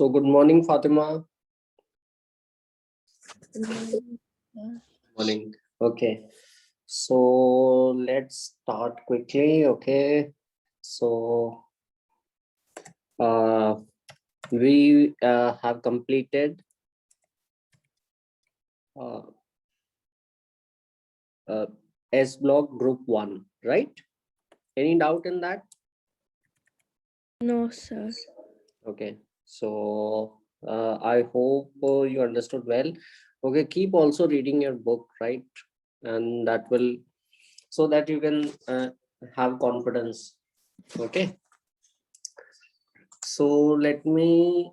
So good morning, Fatima. Morning. Okay. So let's start quickly. Okay. So we have completed S block group 1, right? Any doubt in that? No, sir. Okay. So I hope you understood well. Okay. Keep also reading your book, right? And that will, so that you can have confidence. Okay. So let me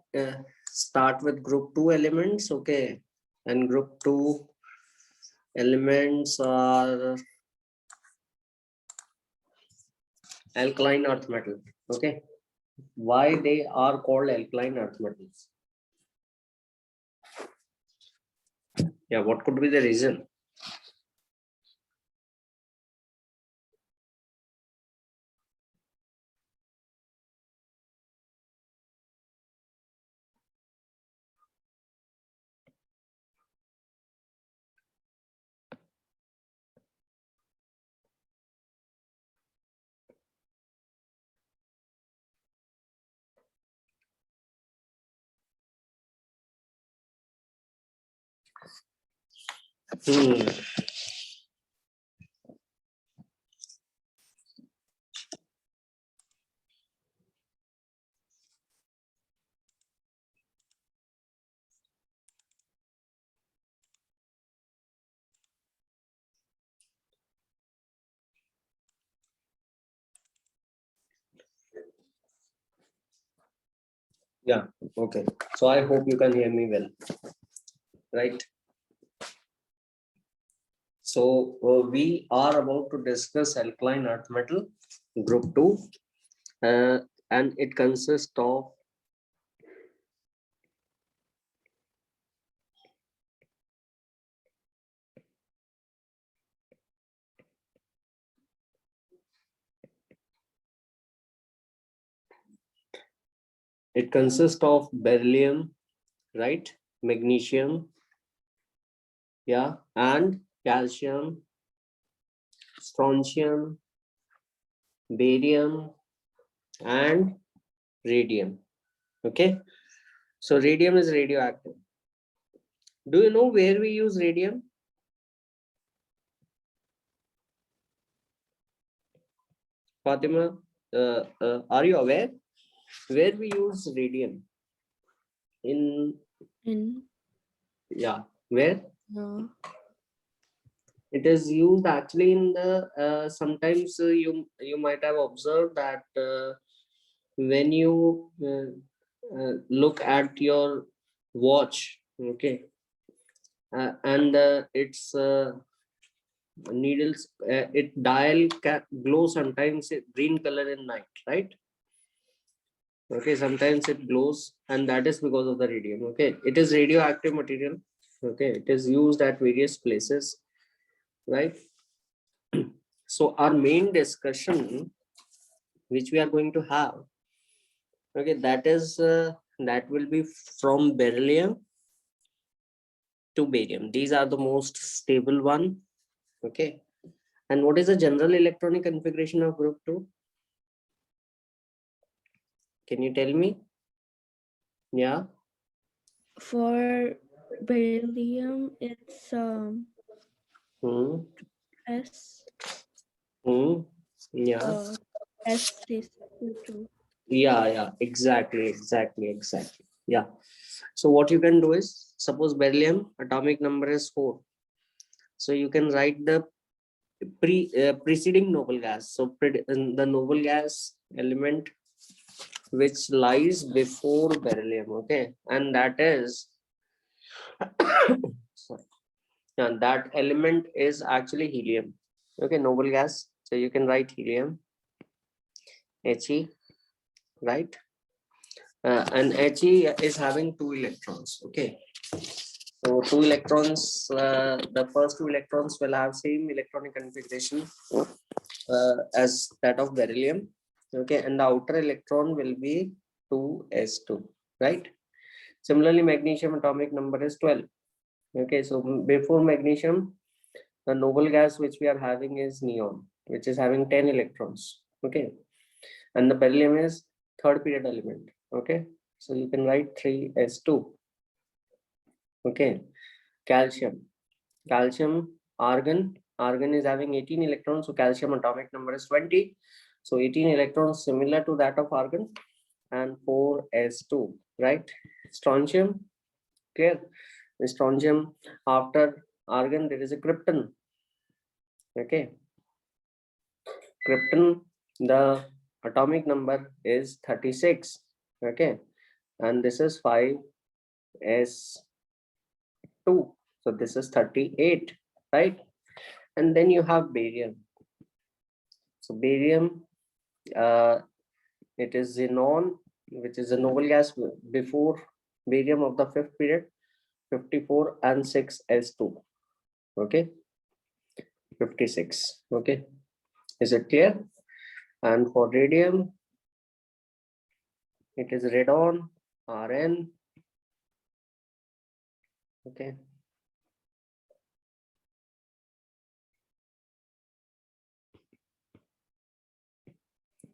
start with group 2 elements. Okay. And group 2 elements are alkaline earth metal. Okay. Why they are called alkaline earth metals? Yeah, what could be the reason? Hmm. Yeah, okay. So I hope you can hear me well, right? So we are about to discuss alkaline earth metal group 2, and it consists of beryllium, right? Magnesium, yeah, and calcium, strontium, barium, and radium. Okay, so radium is radioactive. Do you know where we use radium? Fatima, are you aware where we use radium? Yeah, where? No. It is used actually in the sometimes you might have observed that when you look at your watch, okay, and its needles, it dial glow sometimes green color in night, right? Okay, sometimes it glows, and that is because of the radium. Okay, it is radioactive material. Okay, it is used at various places, right? So our main discussion which we are going to have, okay, that will be from beryllium to barium. These are the most stable one. Okay, and what is the general electronic configuration of group 2? Can you tell me? Yeah. For beryllium, it's S. Yeah. S2. Yeah, exactly. Yeah. So what you can do is, suppose beryllium atomic number is 4, so you can write the preceding noble gas. So the noble gas element which lies before beryllium, okay, and that is sorry, and that element is actually helium. Okay, noble gas. So you can write helium, He, right? And He is having 2 electrons. Okay, so 2 electrons. The first 2 electrons will have same electronic configuration as that of beryllium. Okay, and the outer electron will be 2s2, right? Similarly, magnesium atomic number is 12. Okay, so before magnesium, the noble gas which we are having is neon, which is having 10 electrons. Okay, and the beryllium is third period element. Okay, so you can write 3s2. Okay, calcium, argon is having 18 electrons, so calcium atomic number is 20. So 18 electrons similar to that of argon, and 4s2, right? Strontium, clear? Strontium, after argon there is a krypton. Okay, krypton, the atomic number is 36. Okay, and this is 5s2, so this is 38, right? And then you have barium. So barium, it is xenon, which is a noble gas before barium of the fifth period, 54 and 6s2. Okay, 56. Okay, is it clear? And for radium, it is radon, Rn. Okay,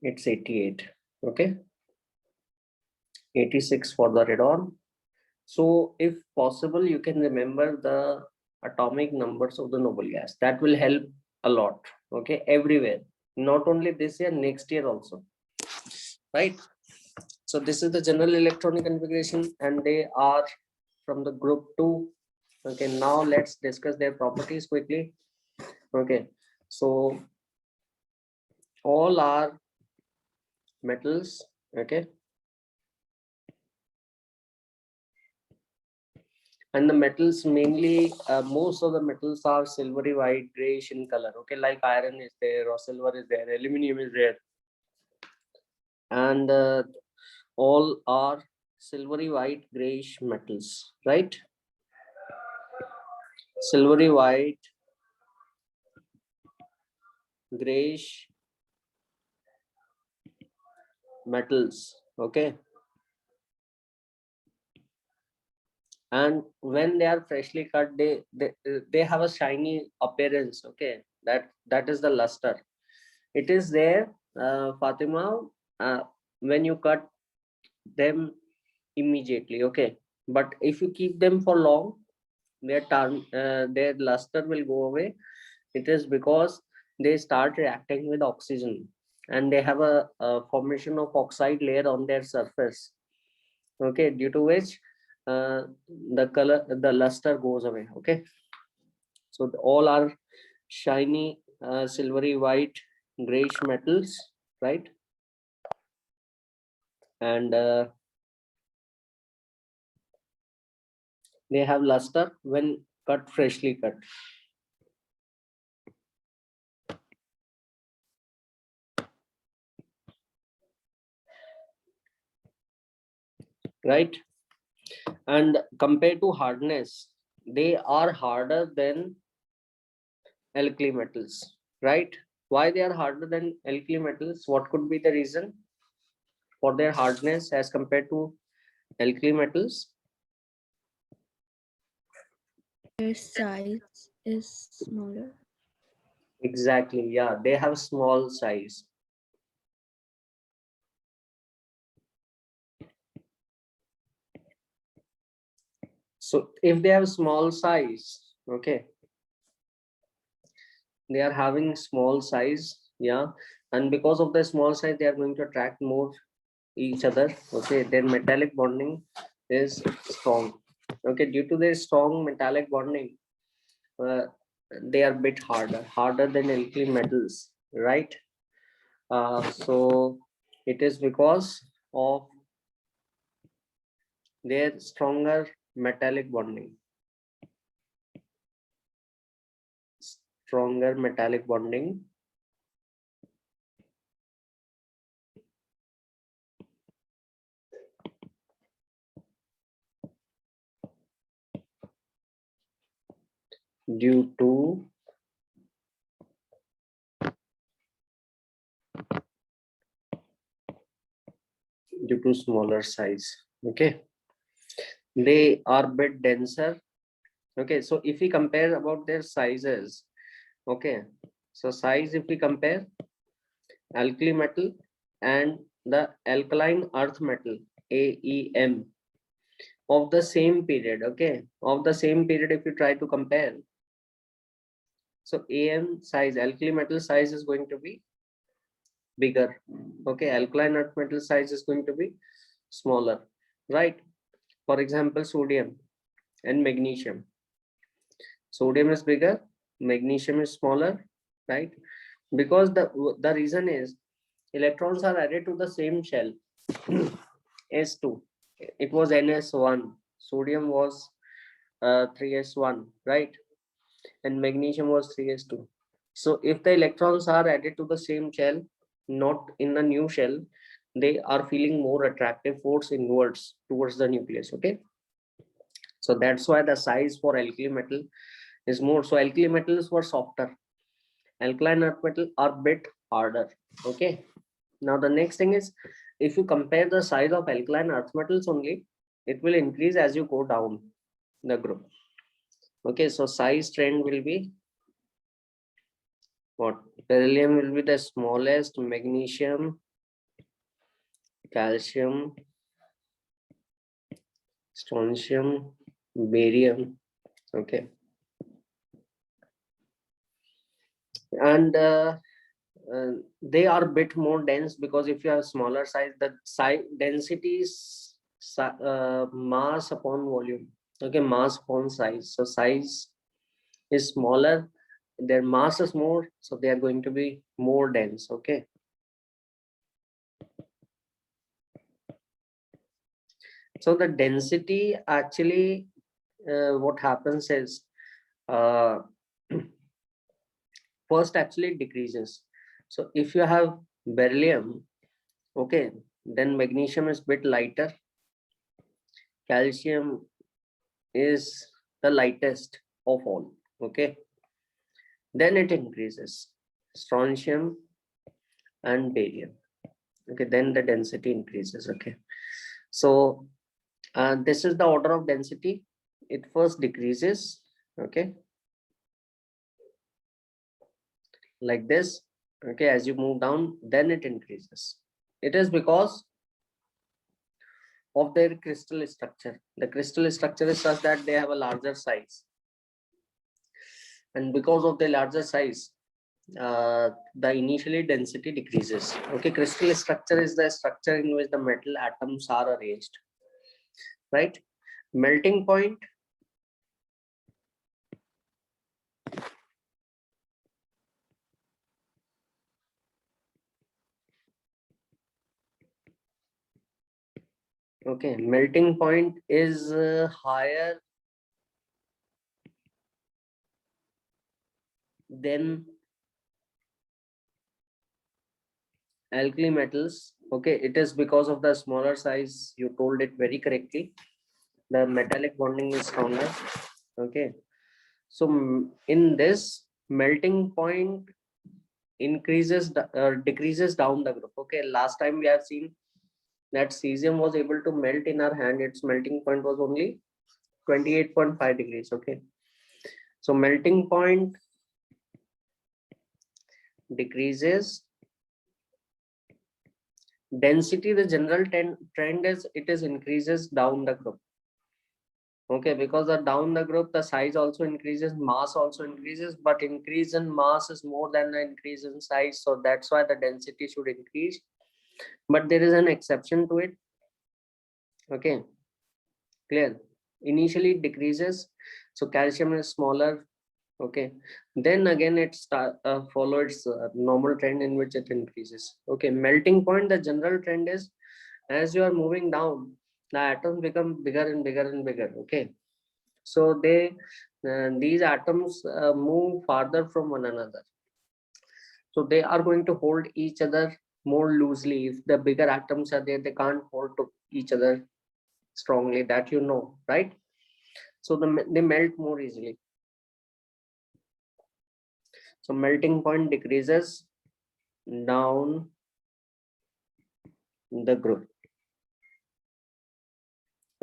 it's 88. Okay, 86 for the radon. So if possible, you can remember the atomic numbers of the noble gas. That will help a lot. Okay, everywhere, not only this year, next year also, right? So this is the general electronic configuration, and they are from the group 2. Okay, now let's discuss their properties quickly. Okay, so all are metals. Okay, and the metals mainly, most of the metals are silvery white, grayish in color. Okay, like iron is there, or silver is there, aluminum is there, and all are silvery white, grayish metals, right? Silvery white, grayish metals. Okay, and when they are freshly cut, they have a shiny appearance. Okay, that is the luster. It is there, Fatima, when you cut them immediately. Okay, but if you keep them for long, their luster will go away. It is because they start reacting with oxygen, and they have a formation of oxide layer on their surface. Okay, due to which the luster goes away. Okay, so all are shiny, silvery white, grayish metals, right? And they have luster when freshly cut. Right? And compared to hardness, they are harder than alkali metals, right? Why they are harder than alkali metals? What could be the reason for their hardness as compared to alkali metals? Their size is smaller. Exactly, yeah, they have small size. So if they have small size, okay, they are having small size, yeah, and because of the small size, they are going to attract more each other. Okay, their metallic bonding is strong. Okay, due to their strong metallic bonding, uh, they are a bit harder than alkali metals, right? So it is because of their stronger metallic bonding. Stronger metallic bonding due to smaller size. Okay, they are bit denser. Okay, so if we compare about their sizes, okay, so size, if we compare alkali metal and the alkaline earth metal AEM of the same period, okay, of the same period, if you try to compare, so AM size, alkali metal size is going to be bigger. Okay, alkaline earth metal size is going to be smaller, right? For example, sodium and magnesium. Sodium is bigger, magnesium is smaller, right? Because the reason is electrons are added to the same shell, S2. It was NS1. Sodium was 3s1, right? And magnesium was 3s2. So if the electrons are added to the same shell, not in the new shell, they are feeling more attractive force inwards towards the nucleus. Okay, so that's why the size for alkali metal is more. So alkali metals were softer, alkaline earth metal are bit harder. Okay, now the next thing is, if you compare the size of alkaline earth metals only, it will increase as you go down the group. Okay, so size trend will be what? Beryllium will be the smallest, magnesium, calcium, strontium, barium. Okay, and they are a bit more dense, because if you have smaller size, the size density is mass upon volume. Okay, mass upon size. So size is smaller, their mass is more, so they are going to be more dense. Okay, so the density actually, what happens is, uh, first actually decreases. So if you have beryllium, okay, then magnesium is bit lighter, calcium is the lightest of all. Okay, then it increases strontium and barium. Okay, then the density increases. Okay, so this is the order of density. It first decreases, okay, like this. Okay, as you move down, then it increases. It is because of their crystal structure. The crystal structure is such that they have a larger size, and because of the larger size, the initially density decreases. Okay, crystal structure is the structure in which the metal atoms are arranged, right? Melting point, okay, melting point is higher than alkali metals. Okay, it is because of the smaller size. You told it very correctly. The metallic bonding is stronger. Okay, so in this, melting point increases decreases down the group. Okay, last time we have seen that cesium was able to melt in our hand. Its melting point was only 28.5 degrees. Okay, so melting point decreases, density, the general trend is it is increases down the group. Okay, because the down the group, the size also increases, mass also increases, but increase in mass is more than the increase in size, so that's why the density should increase. But there is an exception to it. Okay, clear? Initially it decreases, so calcium is smaller. Okay, then again it follow its normal trend in which it increases. Okay, melting point, the general trend is, as you are moving down, the atoms become bigger and bigger and bigger. Okay, so these atoms move farther from one another, so they are going to hold each other more loosely. If the bigger atoms are there, they can't hold to each other strongly, that you know, right? So they melt more easily. So melting point decreases down the group.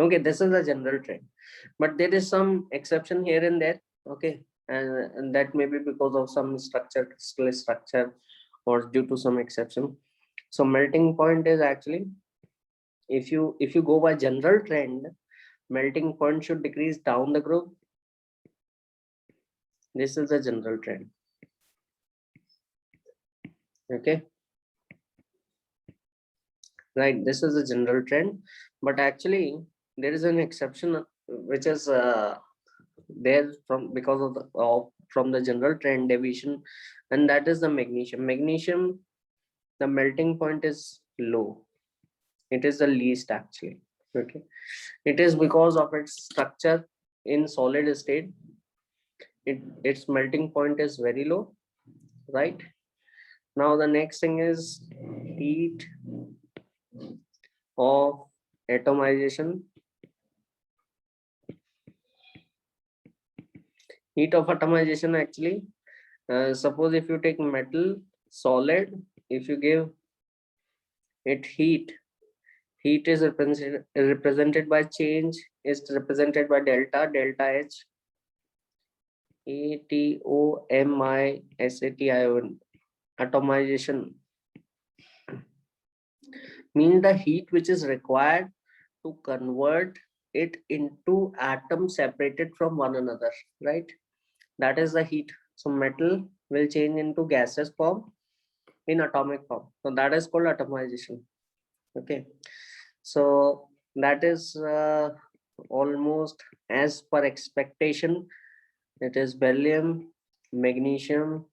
Okay, this is the general trend, but there is some exception here and there. Okay, and that may be because of some structure, crystal structure, or due to some exception. So melting point is actually, if you go by general trend, melting point should decrease down the group. This is the general trend. Okay, right, this is the general trend, but actually there is an exception which is there from because of from the general trend deviation, and that is the magnesium. The melting point is low, it is the least actually. Okay, it is because of its structure in solid state. Its melting point is very low, right? Now the next thing is heat of atomization. Heat of atomization actually, suppose if you take metal solid, if you give it heat, heat is represented by change, is represented by delta H, Atomisation. Atomization means the heat which is required to convert it into atoms separated from one another, right? That is the heat. So metal will change into gaseous form in atomic form. So that is called atomization. Okay. So that is almost as per expectation. It is beryllium, magnesium,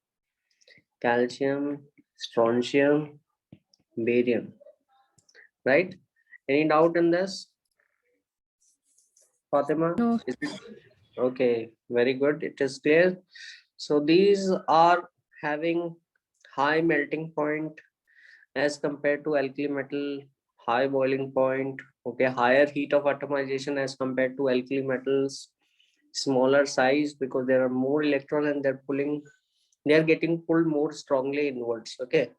calcium, strontium, barium, right? Any doubt in this, Fatima? No. Is it okay? Very good. It is clear. So these are having high melting point as compared to alkali metal, high boiling point. Okay, higher heat of atomization as compared to alkali metals, smaller size because there are more electrons and they are getting pulled more strongly inwards. Okay,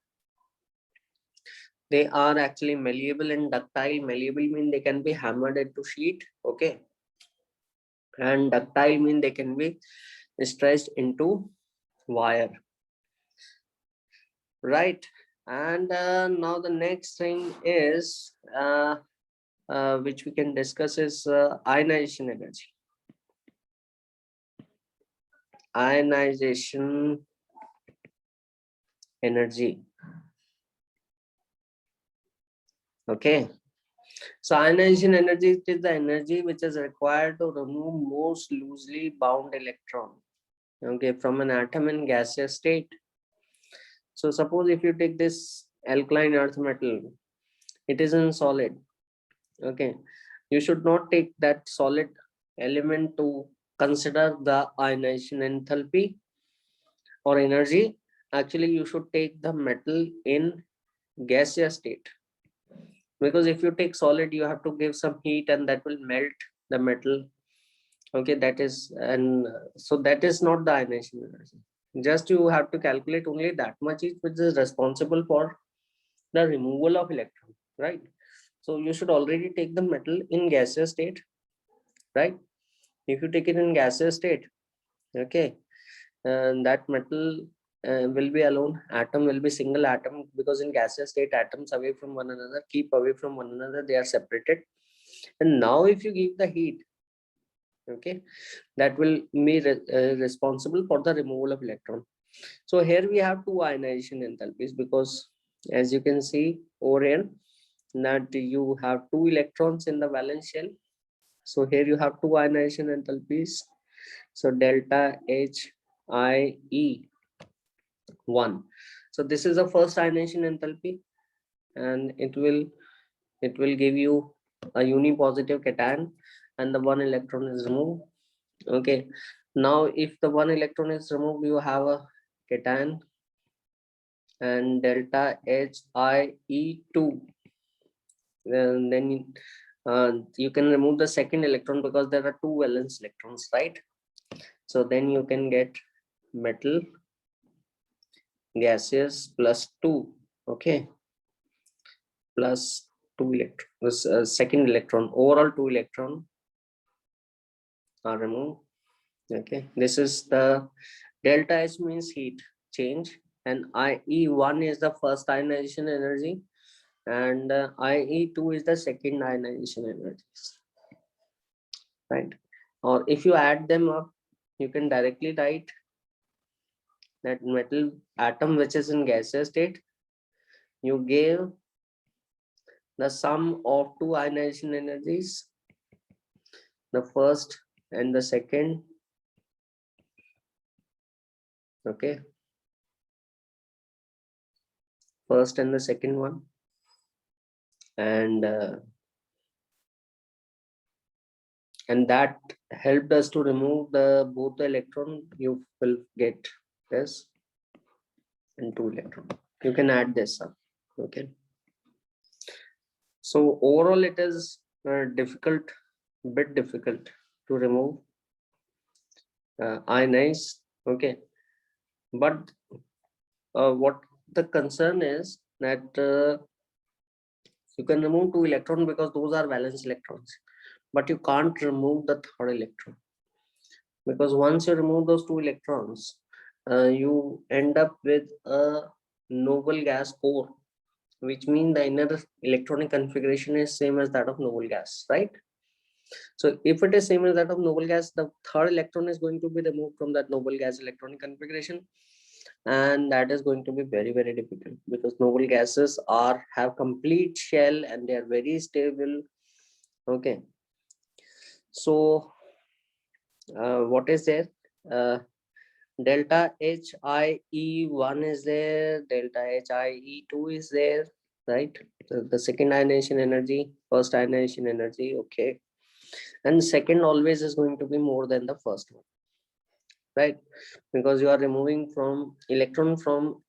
they are actually malleable and ductile. Malleable mean they can be hammered into sheet. Okay, and ductile mean they can be stretched into wire, right? And now the next thing is which we can discuss is ionization energy. Ionization energy. Okay, so ionization energy is the energy which is required to remove most loosely bound electron, okay, from an atom in gaseous state. So suppose if you take this alkaline earth metal, it is in solid. Okay, you should not take that solid element to consider the ionization enthalpy or energy. Actually, you should take the metal in gaseous state, because if you take solid, you have to give some heat and that will melt the metal. Okay, that is, and so that is not the ionization energy. Just you have to calculate only that much which is responsible for the removal of electron, right? So you should already take the metal in gaseous state, right? If you take it in gaseous state, okay, and that metal will be alone, atom will be single atom, because in gaseous state atoms away from one another, keep away from one another, they are separated. And now if you give the heat, okay, that will be responsible for the removal of electron. So here we have two ionization enthalpies, because as you can see over here that you have two electrons in the valence shell. So here you have two ionization enthalpies. So delta H I E 1. So this is the first ionization enthalpy, and it will give you a unipositive cation and the one electron is removed. Okay, now if the one electron is removed, you have a cation and delta HIE2, and then you can remove the second electron because there are two valence electrons, right? So then you can get metal gaseous plus 2, okay, plus two electron, this second electron, overall 2 electron are removed. Okay, this is the delta H means heat change, and IE1 is the first ionization energy, and IE2 is the second ionization energy, right? Or if you add them up, you can directly write that metal atom which is in gaseous state, you give the sum of two ionization energies, the first and the second. Okay, first and the second one, and that helped us to remove the both the electron. You will get this and 2 electron. You can add this up. Okay, so overall it is bit difficult to remove ionize. Okay, but what the concern is that you can remove 2 electrons because those are valence electrons, but you can't remove the third electron, because once you remove those 2 electrons, you end up with a noble gas core, which means the inner electronic configuration is same as that of noble gas, right? So if it is same as that of noble gas, the third electron is going to be removed from that noble gas electronic configuration, and that is going to be very, very difficult, because noble gases have complete shell and they are very stable. Okay, so what is there? Delta HIE1 is there, delta HIE2 is there, right? The second ionization energy, first ionization energy. Okay, and second always is going to be more than the first one, right? Because you are removing from electron from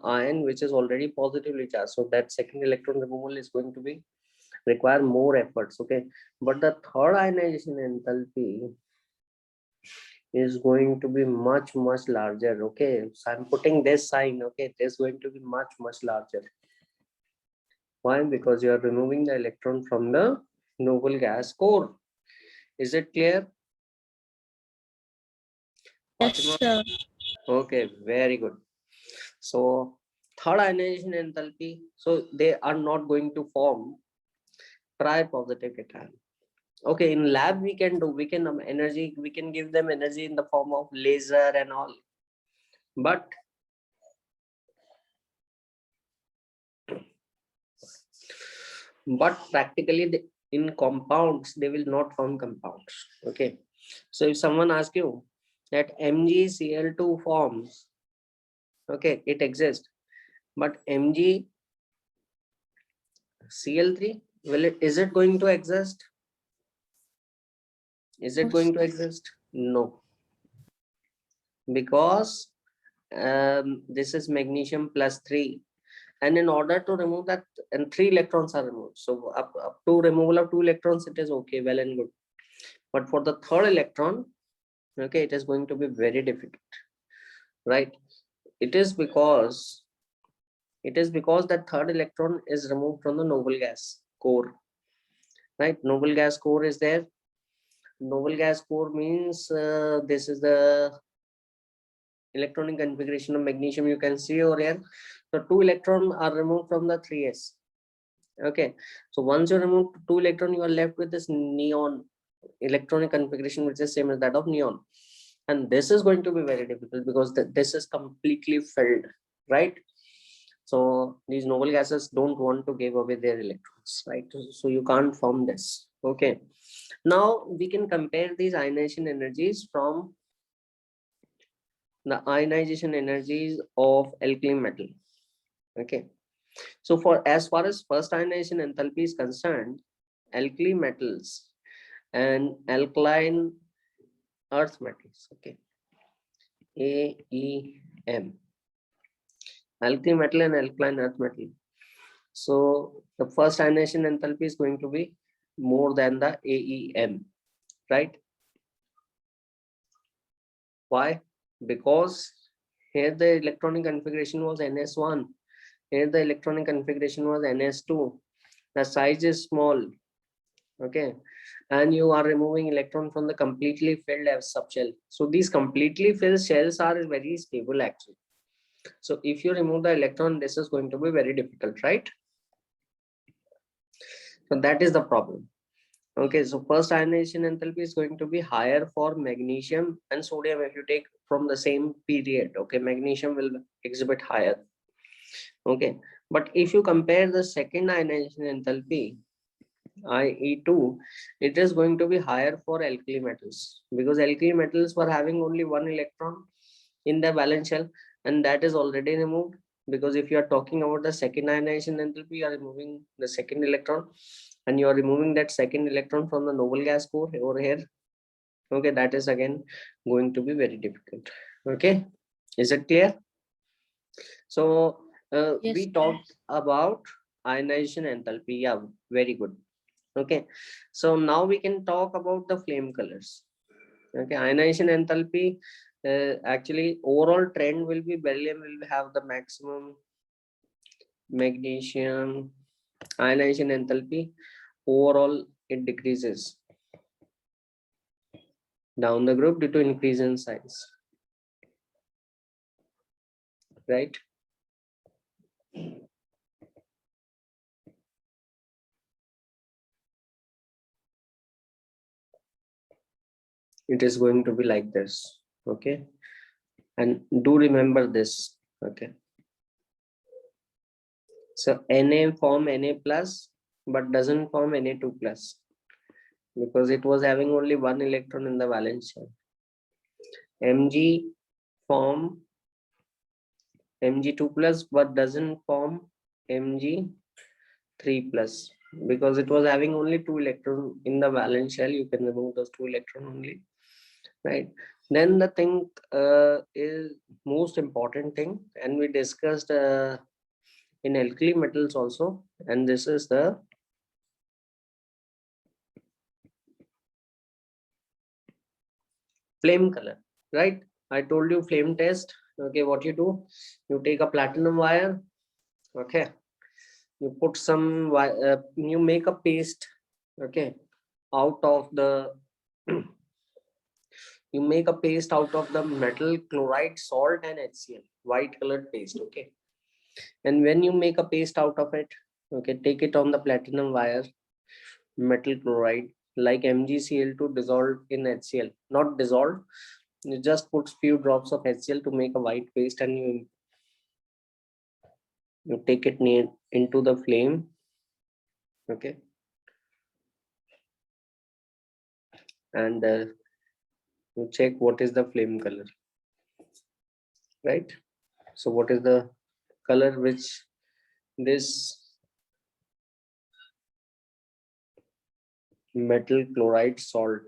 ion which is already positively charged, so that second electron removal is going to be require more efforts. Okay, but the third ionization enthalpy is going to be much larger. Okay, so I'm putting this sign. Okay, it is going to be much larger. Why? Because you are removing the electron from the noble gas core. Is it clear, Yes, Fatima? sir. Okay, very good. So third ionization enthalpy, so they are not going to form tri-positive cation. Okay, in lab we can energy, we can give them energy in the form of laser and all, but practically in compounds they will not form compounds. Okay, so if someone asks you that MgCl2 forms, okay, it exists, but MgCl3, is it going to exist? Is it going to exist? No, because this is magnesium plus 3, and in order to remove that, and 3 electrons are removed, so up to removal of 2 electrons it is okay, well and good, but for the third electron, okay, it is going to be very difficult, right? It is because that third electron is removed from the noble gas core, right? Noble gas core is there. Noble gas core means this is the electronic configuration of magnesium. You can see over here, so 2 electrons are removed from the 3s. Okay, so once you remove 2 electrons, you are left with this neon electronic configuration which is same as that of neon, and this is going to be very difficult because this is completely filled, right? So these noble gases don't want to give away their electrons, right? So you can't form this. Okay, now we can compare these ionization energies from the ionization energies of alkaline metal. Okay, so for as far as first ionization enthalpy is concerned, alkali metals and alkaline earth metals, okay, AEM, alkali metal and alkaline earth metal. So the first ionization enthalpy is going to be more than the AEM, right? Why? Because here the electronic configuration was NS1, here the electronic configuration was NS2, the size is small, okay, and you are removing electron from the completely filled subshell. So these completely filled shells are very stable actually. So if you remove the electron, this is going to be very difficult, right? So that is the problem. Okay, so first ionization enthalpy is going to be higher for magnesium and sodium if you take from the same period. Okay, magnesium will exhibit higher. Okay, but if you compare the second ionization enthalpy, IE2, it is going to be higher for alkali metals, because alkali metals were having only one electron in the valence shell, and that is already removed. Because if you are talking about the second ionization enthalpy, you are removing the second electron, and you are removing that second electron from the noble gas core over here. Okay, that is again going to be very difficult. Okay, is it clear? So Yes, we sir. talked about ionization enthalpy. Yeah, very good. Okay, so now we can talk about the flame colors. Okay, ionization enthalpy, actually overall trend will be beryllium will have the maximum, magnesium, ionization enthalpy overall it decreases down the group due to increase in size, right? It is going to be like this. Okay, and do remember this. Okay, so Na form Na plus but doesn't form Na2 plus, because it was having only one electron in the valence shell. Mg form Mg2 plus but doesn't form Mg3 plus, because it was having only two electron in the valence shell. You can remove those two electron only, right? Then the thing is most important thing, and we discussed in alkali metals also, and this is the flame color, right? I told you flame test. Okay, what you do, you take a platinum wire. Okay, you put some you make a paste. Okay, out of the you make a paste out of the metal chloride, salt and HCl, white colored paste. Okay, and when you make a paste out of it, okay, take it on the platinum wire, metal chloride like MgCl2 dissolved in HCl, not dissolved, you just put few drops of HCl to make a white paste, and you take it near into the flame. Okay, and you check what is the flame color, right? So what is the color which this metal chloride salt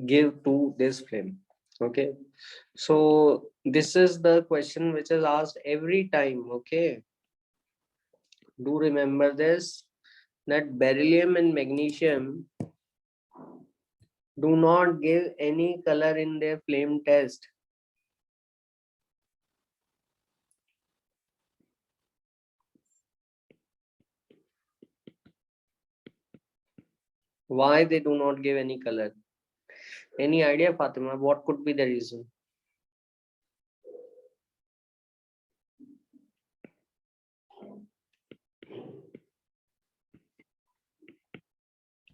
give to this flame? Okay, so this is the question which is asked every time. Okay, do remember this, that beryllium and magnesium do not give any color in their flame test. Why they do not give any color? Any idea, Fatima? What could be the reason?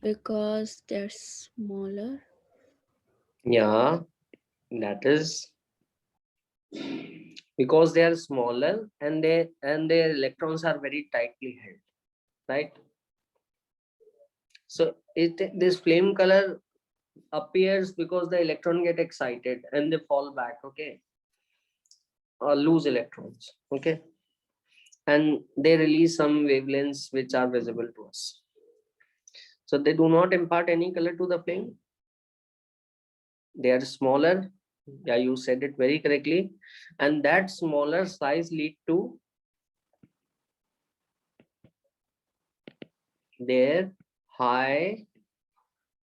Because they're smaller. Yeah, that is because they are smaller, and their electrons are very tightly held, right? So this flame color appears because the electron get excited and they fall back. Okay, or lose electrons. Okay, and they release some wavelengths which are visible to us. So they do not impart any color to the flame. They are smaller. Yeah, you said it very correctly. And that smaller size lead to their high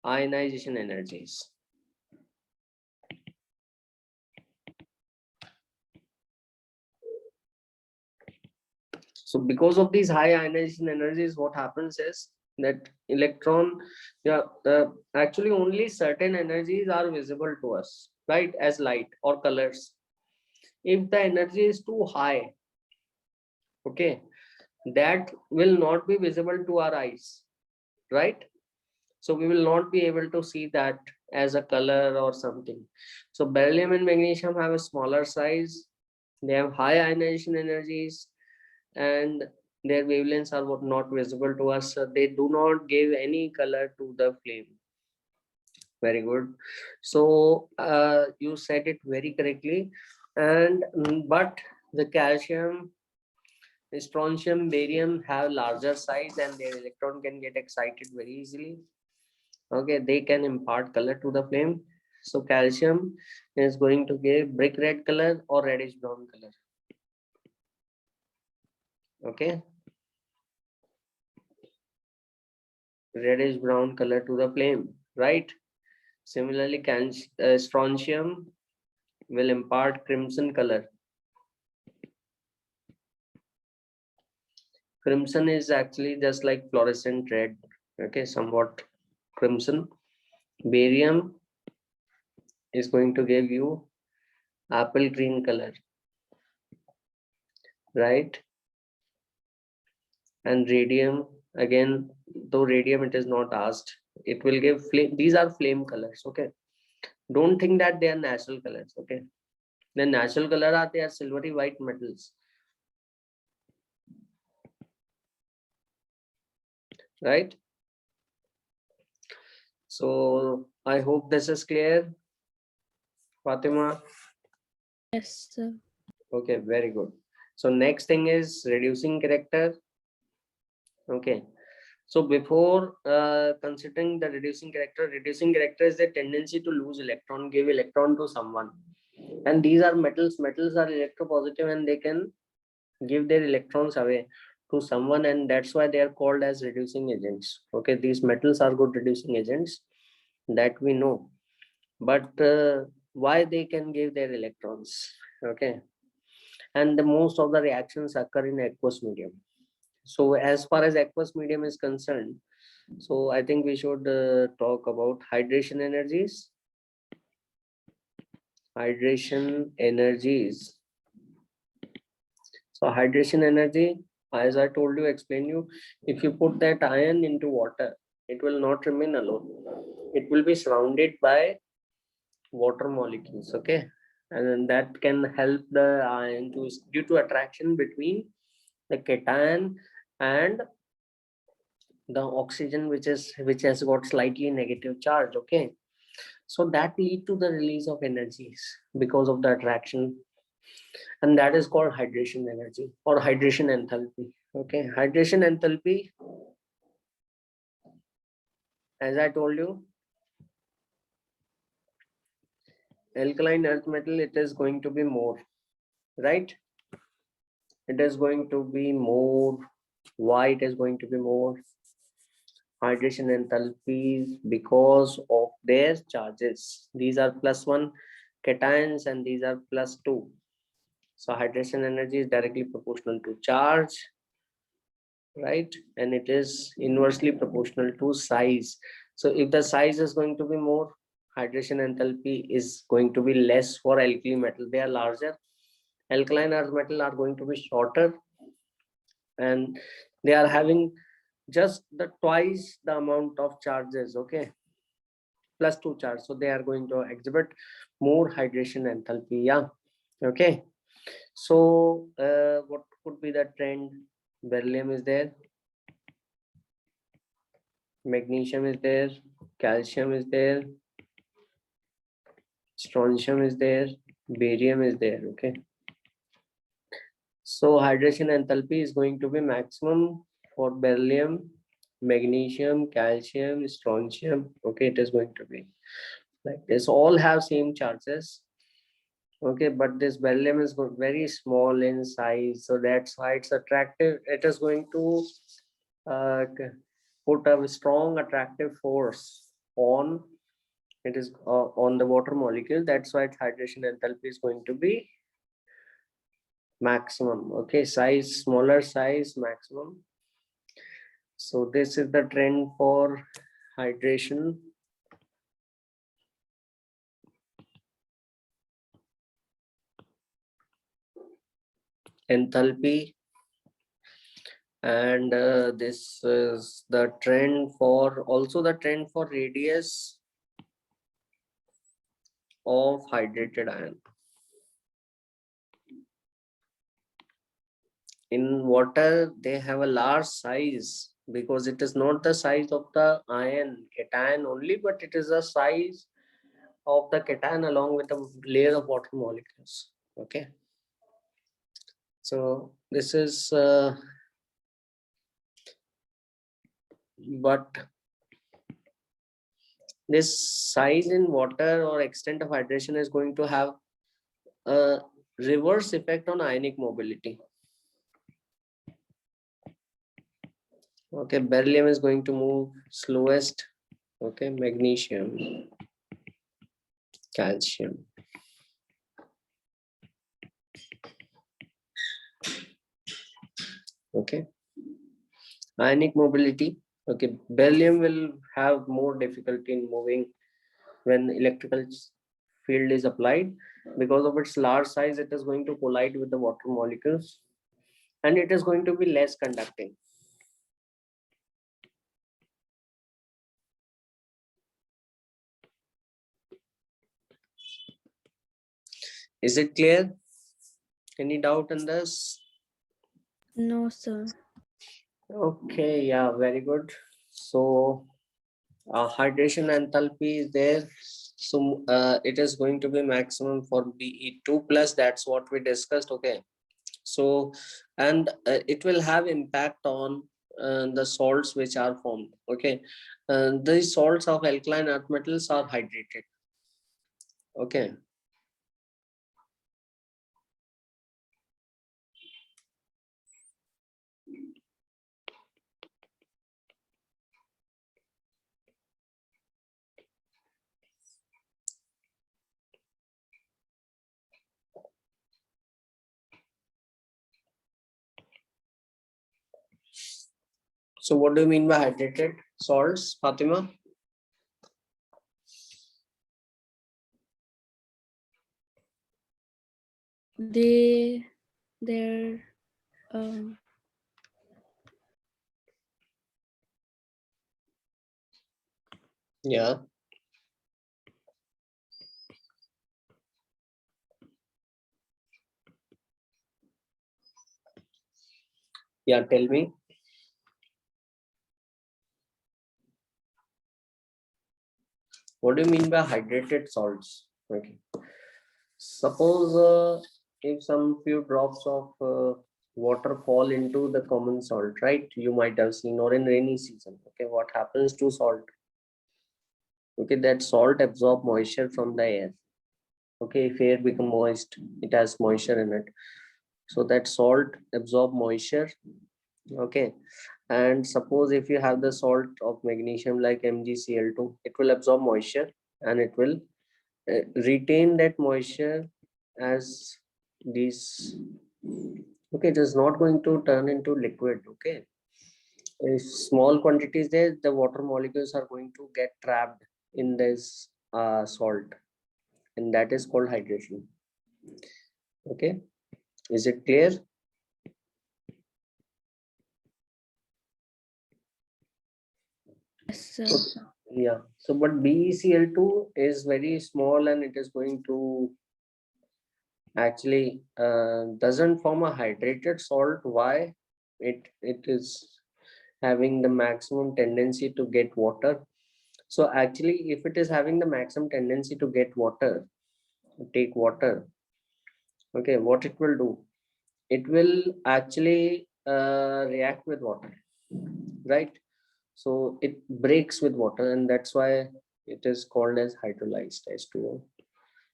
ionization energies. So because of these high ionization energies, what happens is that electron, yeah, actually only certain energies are visible to us, right, as light or colors. If the energy is too high, okay, that will not be visible to our eyes, right? So we will not be able to see that as a color or something. So beryllium and magnesium have a smaller size, they have high ionization energies, and their wavelengths are not visible to us, so they do not give any color to the flame. Very good. So you said it very correctly. And but the calcium, strontium, barium have larger size and their electron can get excited very easily. Okay, they can impart color to the flame. So calcium is going to give brick red color or reddish brown color. Okay, reddish brown color to the flame, right? Similarly, strontium will impart crimson color. Crimson is actually just like fluorescent red, okay, somewhat crimson. Barium is going to give you apple green color, right? And radium, again, though radium it is not asked, it will give flame. These are flame colors, okay? Don't think that they are natural colors, okay? The natural color are they are silvery white metals, right? So I hope this is clear, Fatima. Yes, sir. Okay, very good. So next thing is reducing character. Okay. So before considering the reducing character is the tendency to lose electron, give electron to someone. And these are metals. Metals are electropositive and they can give their electrons away to someone, and that's why they are called as reducing agents. Okay, these metals are good reducing agents, that we know. But why they can give their electrons? Okay, and the most of the reactions occur in aqueous medium. So as far as aqueous medium is concerned, so I think we should talk about hydration energies. Hydration energies. So hydration energy, as I told you, explain you, if you put that ion into water, it will not remain alone. It will be surrounded by water molecules, okay? And then that can help the ion to, due to attraction between the cation and the oxygen, which has got slightly negative charge, okay? So that lead to the release of energies because of the attraction, and that is called hydration energy or hydration enthalpy. Okay, hydration enthalpy, as I told you, alkaline earth metal, it is going to be more, right? It is going to be more. Why it is going to be more? Hydration enthalpies, because of their charges. These are +1 cations and these are +2. So hydration energy is directly proportional to charge, right? And it is inversely proportional to size. So if the size is going to be more, hydration enthalpy is going to be less for alkali metal. They are larger. Alkaline earth metal are going to be shorter, and they are having just the twice the amount of charges, okay? +2 charge. So they are going to exhibit more hydration enthalpy. Yeah. Okay. So what could be the trend? Beryllium is there, magnesium is there, calcium is there, strontium is there, barium is there, okay? So hydration enthalpy is going to be maximum for beryllium, magnesium, calcium, strontium, okay? It is going to be like this. All have same charges, okay? But this beryllium is very small in size, so that's why it's attractive. It is going to put a strong attractive force on, it is on the water molecule. That's why its hydration enthalpy is going to be maximum. Okay, size, smaller size, maximum. So this is the trend for hydration. Enthalpy, and this is the trend for, also the trend for radius of hydrated ion. In water, they have a large size because it is not the size of the ion cation only, but it is the size of the cation along with a layer of water molecules. Okay, so this is but this size in water or extent of hydration is going to have a reverse effect on ionic mobility. Okay, beryllium is going to move slowest. Okay, magnesium, calcium. Okay, ionic mobility. Okay, beryllium will have more difficulty in moving when electrical field is applied. Because of its large size, it is going to collide with the water molecules and it is going to be less conducting. Is it clear? Any doubt in this? No, sir. Okay, yeah, very good. So hydration enthalpy is there. So it is going to be maximum for Be2 plus. That's what we discussed. Okay. So, and it will have impact on the salts which are formed. Okay. These salts of alkaline earth metals are hydrated. Okay. So what do you mean by hydrated salts, Fatima? They're Yeah. Yeah, tell me. What do you mean by hydrated salts? Okay. Suppose if some few drops of water fall into the common salt, right? You might have seen, or in rainy season. Okay, what happens to salt? Okay, that salt absorb moisture from the air. Okay, if air become moist, it has moisture in it. So that salt absorb moisture. Okay, and suppose if you have the salt of magnesium like MgCl2, it will absorb moisture and it will retain that moisture as these. Okay, it is not going to turn into liquid. Okay, if small quantities there, the water molecules are going to get trapped in this salt, and that is called hydration. Okay, is it clear? yes, sir. Yeah, so but BeCl2 is very small and it is going to actually doesn't form a hydrated salt. Why? It is having the maximum tendency to get water. So actually, if it is having the maximum tendency to get water, take water, okay, what it will do? It will actually react with water, right? So it breaks with water, and that's why it is called as hydrolyzed H2O.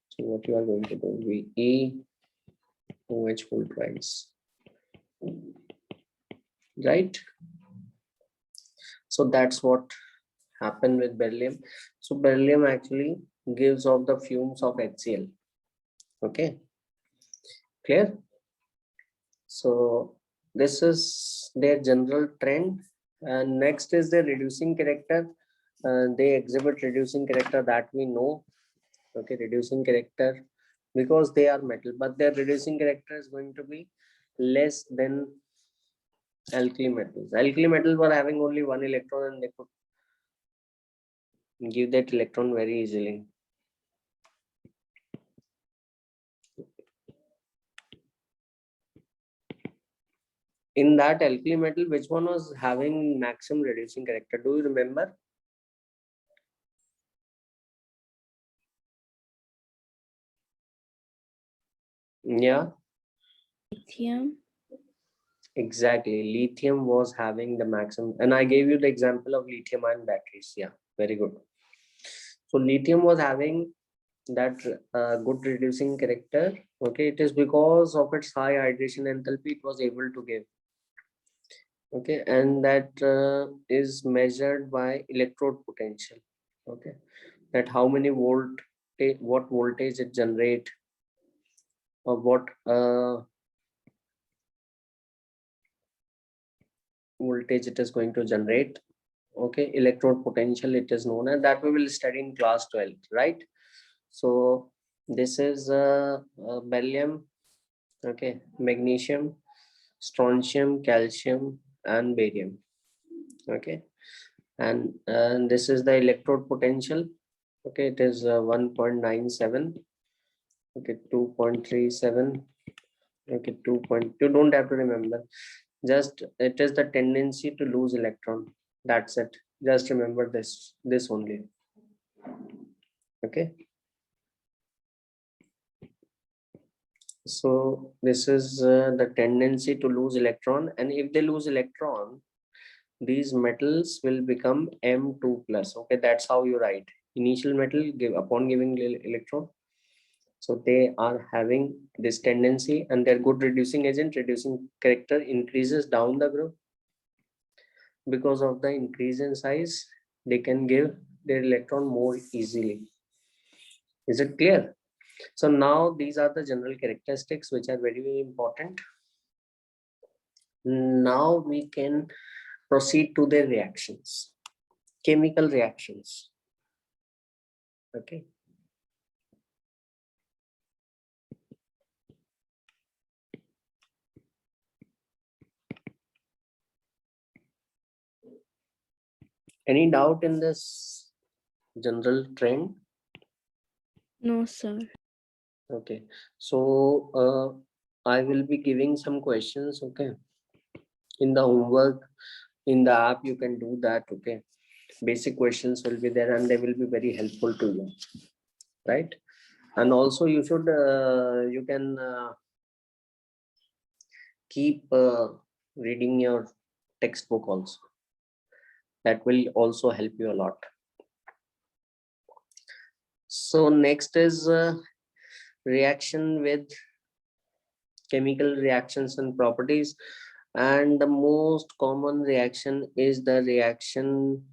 So what you are going to do? We OH full twice, right? So that's what happened with beryllium. So beryllium actually gives off the fumes of HCl. Okay, clear? So this is their general trend. And next is the reducing character. They exhibit reducing character, that we know. Okay, reducing character because they are metal, but their reducing character is going to be less than alkali metals. Alkali metals were having only one electron and they could give that electron very easily. In that alkali metal, which one was having maximum reducing character? Do you remember? Yeah, Lithium. exactly. Lithium was having the maximum, and I gave you the example of lithium ion batteries. Yeah, very good. So lithium was having that good reducing character. Okay, it is because of its high hydration enthalpy it was able to give. Okay, and that is measured by electrode potential. Okay, that how many what voltage it generate, or what voltage it is going to generate. Okay, electrode potential it is known, and that we will study in class 12, right? So this is beryllium, okay, magnesium, strontium, calcium, and barium. Okay, and this is the electrode potential. Okay, it is 1.97. Okay, 2.37. Okay, 2. You don't have to remember. Just it is the tendency to lose electron. That's it. Just remember this only. Okay. So this is the tendency to lose electron, and if they lose electron, these metals will become M2 plus. Okay, that's how you write initial metal upon giving electron. So they are having this tendency, and their good reducing agent, reducing character increases down the group. Because of the increase in size, they can give their electron more easily. Is it clear? So now these are the general characteristics which are very, very important. Now we can proceed to the reactions, chemical reactions. Okay. Any doubt in this general trend? No, sir. Okay. So I will be giving some questions. Okay. In the homework, in the app, you can do that. Okay. Basic questions will be there and they will be very helpful to you. Right. And also you should, you can keep reading your textbook also. That will also help you a lot. So next is reaction with chemical reactions and properties, and the most common reaction is the reaction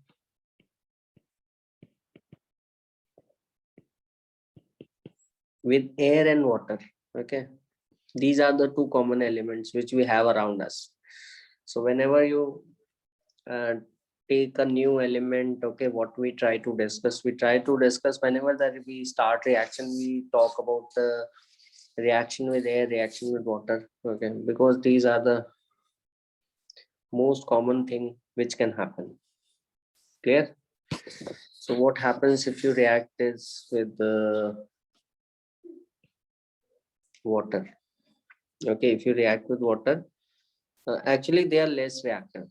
with air and water. Okay, these are the two common elements which we have around us. So whenever you uh, take a new element, okay, what we try to discuss whenever that we start reaction, we talk about the reaction with air, reaction with water. Okay, because these are the most common thing which can happen. Clear? So what happens if you react this with water? Okay, if you react with water, actually they are less reactive.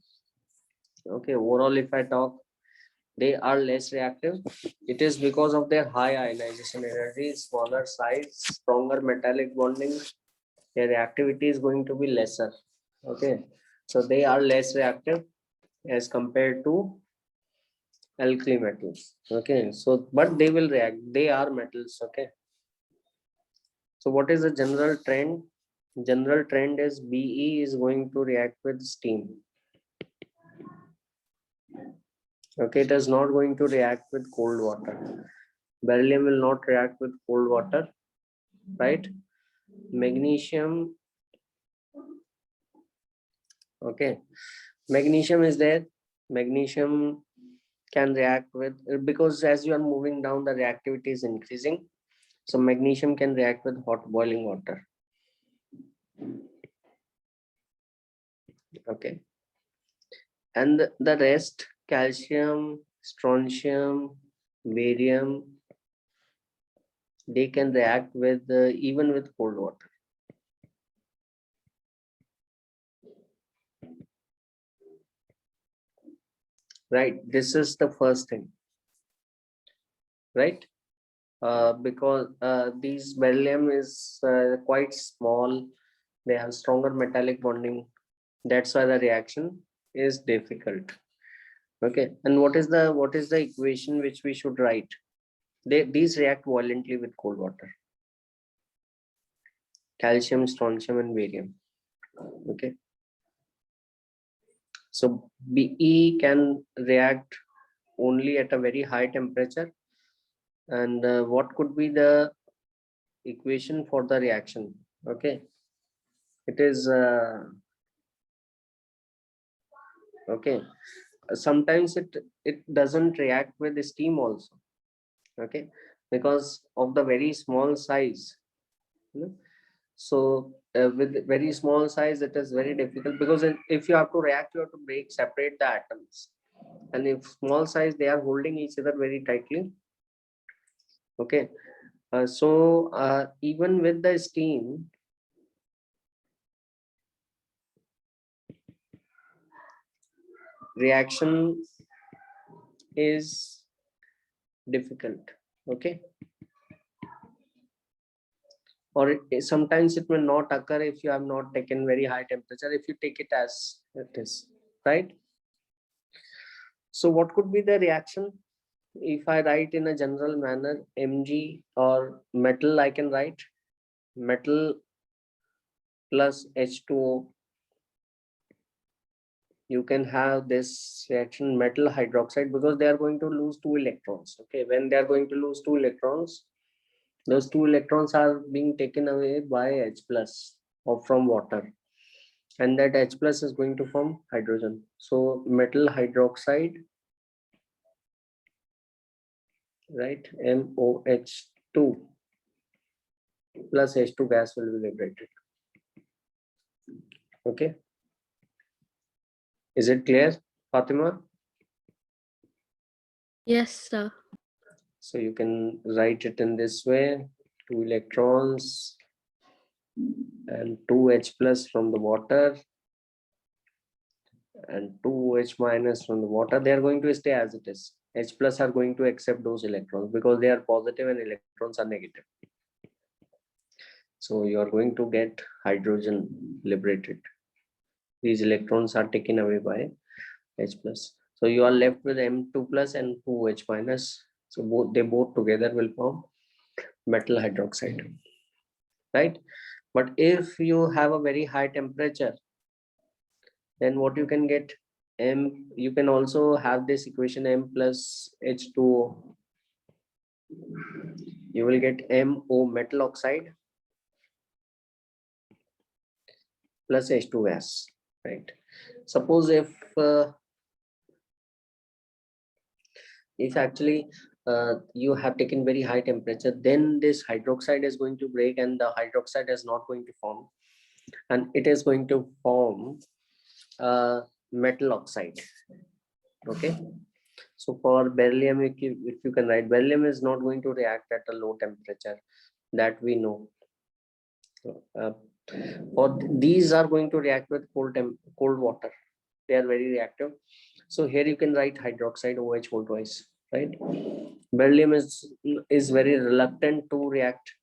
Okay, overall if I talk, they are less reactive. It is because of their high ionization energy, smaller size, stronger metallic bonding. Their reactivity is going to be lesser. Okay, so they are less reactive as compared to alkali metals. Okay, so but they will react. They are metals. Okay. So what is the general trend? General trend is Be is going to react with steam. Okay, it is not going to react with cold water. Beryllium will not react with cold water, right? Magnesium Okay, magnesium is there. Magnesium can react with, because as you are moving down, the reactivity is increasing. So magnesium can react with hot boiling water. Okay, and the rest, calcium, strontium, barium, they can react with even with cold water. Right, this is the first thing, right? Because these beryllium is quite small, they have stronger metallic bonding. That's why the reaction is difficult. Okay, and what is the equation which we should write? These react violently with cold water. Calcium, strontium, and barium. Okay, so Be can react only at a very high temperature. And what could be the equation for the reaction? Okay, it is okay. Sometimes it doesn't react with the steam also. Okay, because of the very small size, you know? So with very small size, it is very difficult, because if you have to react, you have to separate the atoms, and if small size, they are holding each other very tightly. Okay, even with the steam, reaction is difficult. Okay, or sometimes it will not occur if you have not taken very high temperature, if you take it as it is, right? So what could be the reaction? If I write in a general manner, Mg, or metal, I can write metal plus H2O. You can have this reaction metal hydroxide, because they are going to lose 2 electrons. Okay, when they are going to lose 2 electrons, those 2 electrons are being taken away by H plus or from water, and that H plus is going to form hydrogen. So metal hydroxide, right, MOH2 plus H2 gas will be liberated. Okay, is it clear, Fatima? Yes, sir. So you can write it in this way: 2 electrons and 2 H plus from the water and 2 H minus from the water. They are going to stay as it is. H plus are going to accept those electrons because they are positive and electrons are negative. So you are going to get hydrogen liberated. These electrons are taken away by H plus. So you are left with M2 plus and 2H minus. So they both together will form metal hydroxide, right? But if you have a very high temperature, then what you can get, you can also have this equation M plus H2O. You will get MO, metal oxide, plus H2 gas, right? Suppose if actually you have taken very high temperature, then this hydroxide is going to break and the hydroxide is not going to form, and it is going to form metal oxide. Okay, so for beryllium, if you can write, beryllium is not going to react at a low temperature, that we know. uh, or these are going to react with cold water. They are very reactive. So here you can write hydroxide OH whole twice, right? Beryllium is very reluctant to react,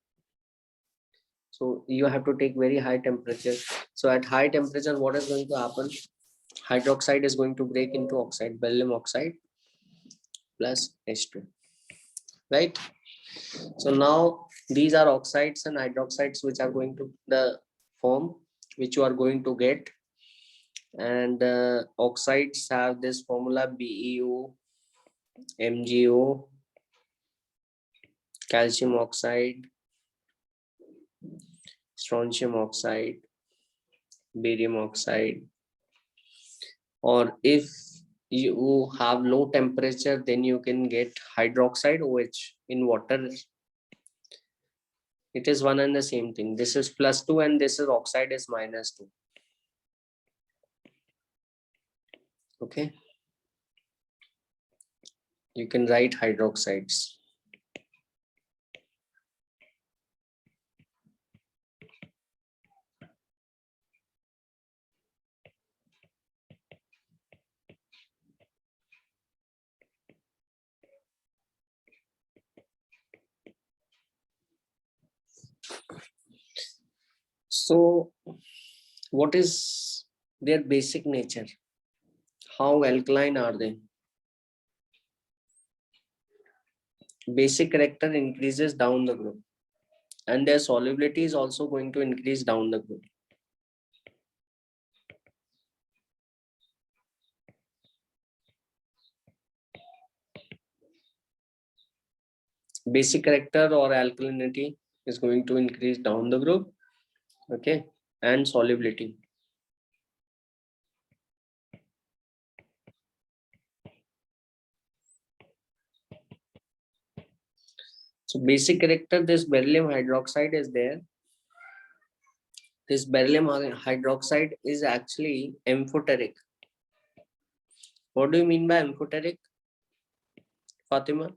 so you have to take very high temperature. So at high temperature, what is going to happen? Hydroxide is going to break into oxide, beryllium oxide plus H2, right? So now these are oxides and hydroxides which are going to the form which you are going to get. And oxides have this formula BeO, MgO, calcium oxide, strontium oxide, barium oxide, Or if you have low temperature, then you can get hydroxide OH in water. It is one and the same thing. This is +2 and this is oxide is -2. Okay. You can write hydroxides. So what is their basic nature? How alkaline are they? Basic character increases down the group, and their solubility is also going to increase down the group. Basic character or alkalinity is going to increase down the group. Okay, and solubility. So basic character, this beryllium hydroxide is there. This beryllium hydroxide is actually amphoteric. What do you mean by amphoteric, Fatima?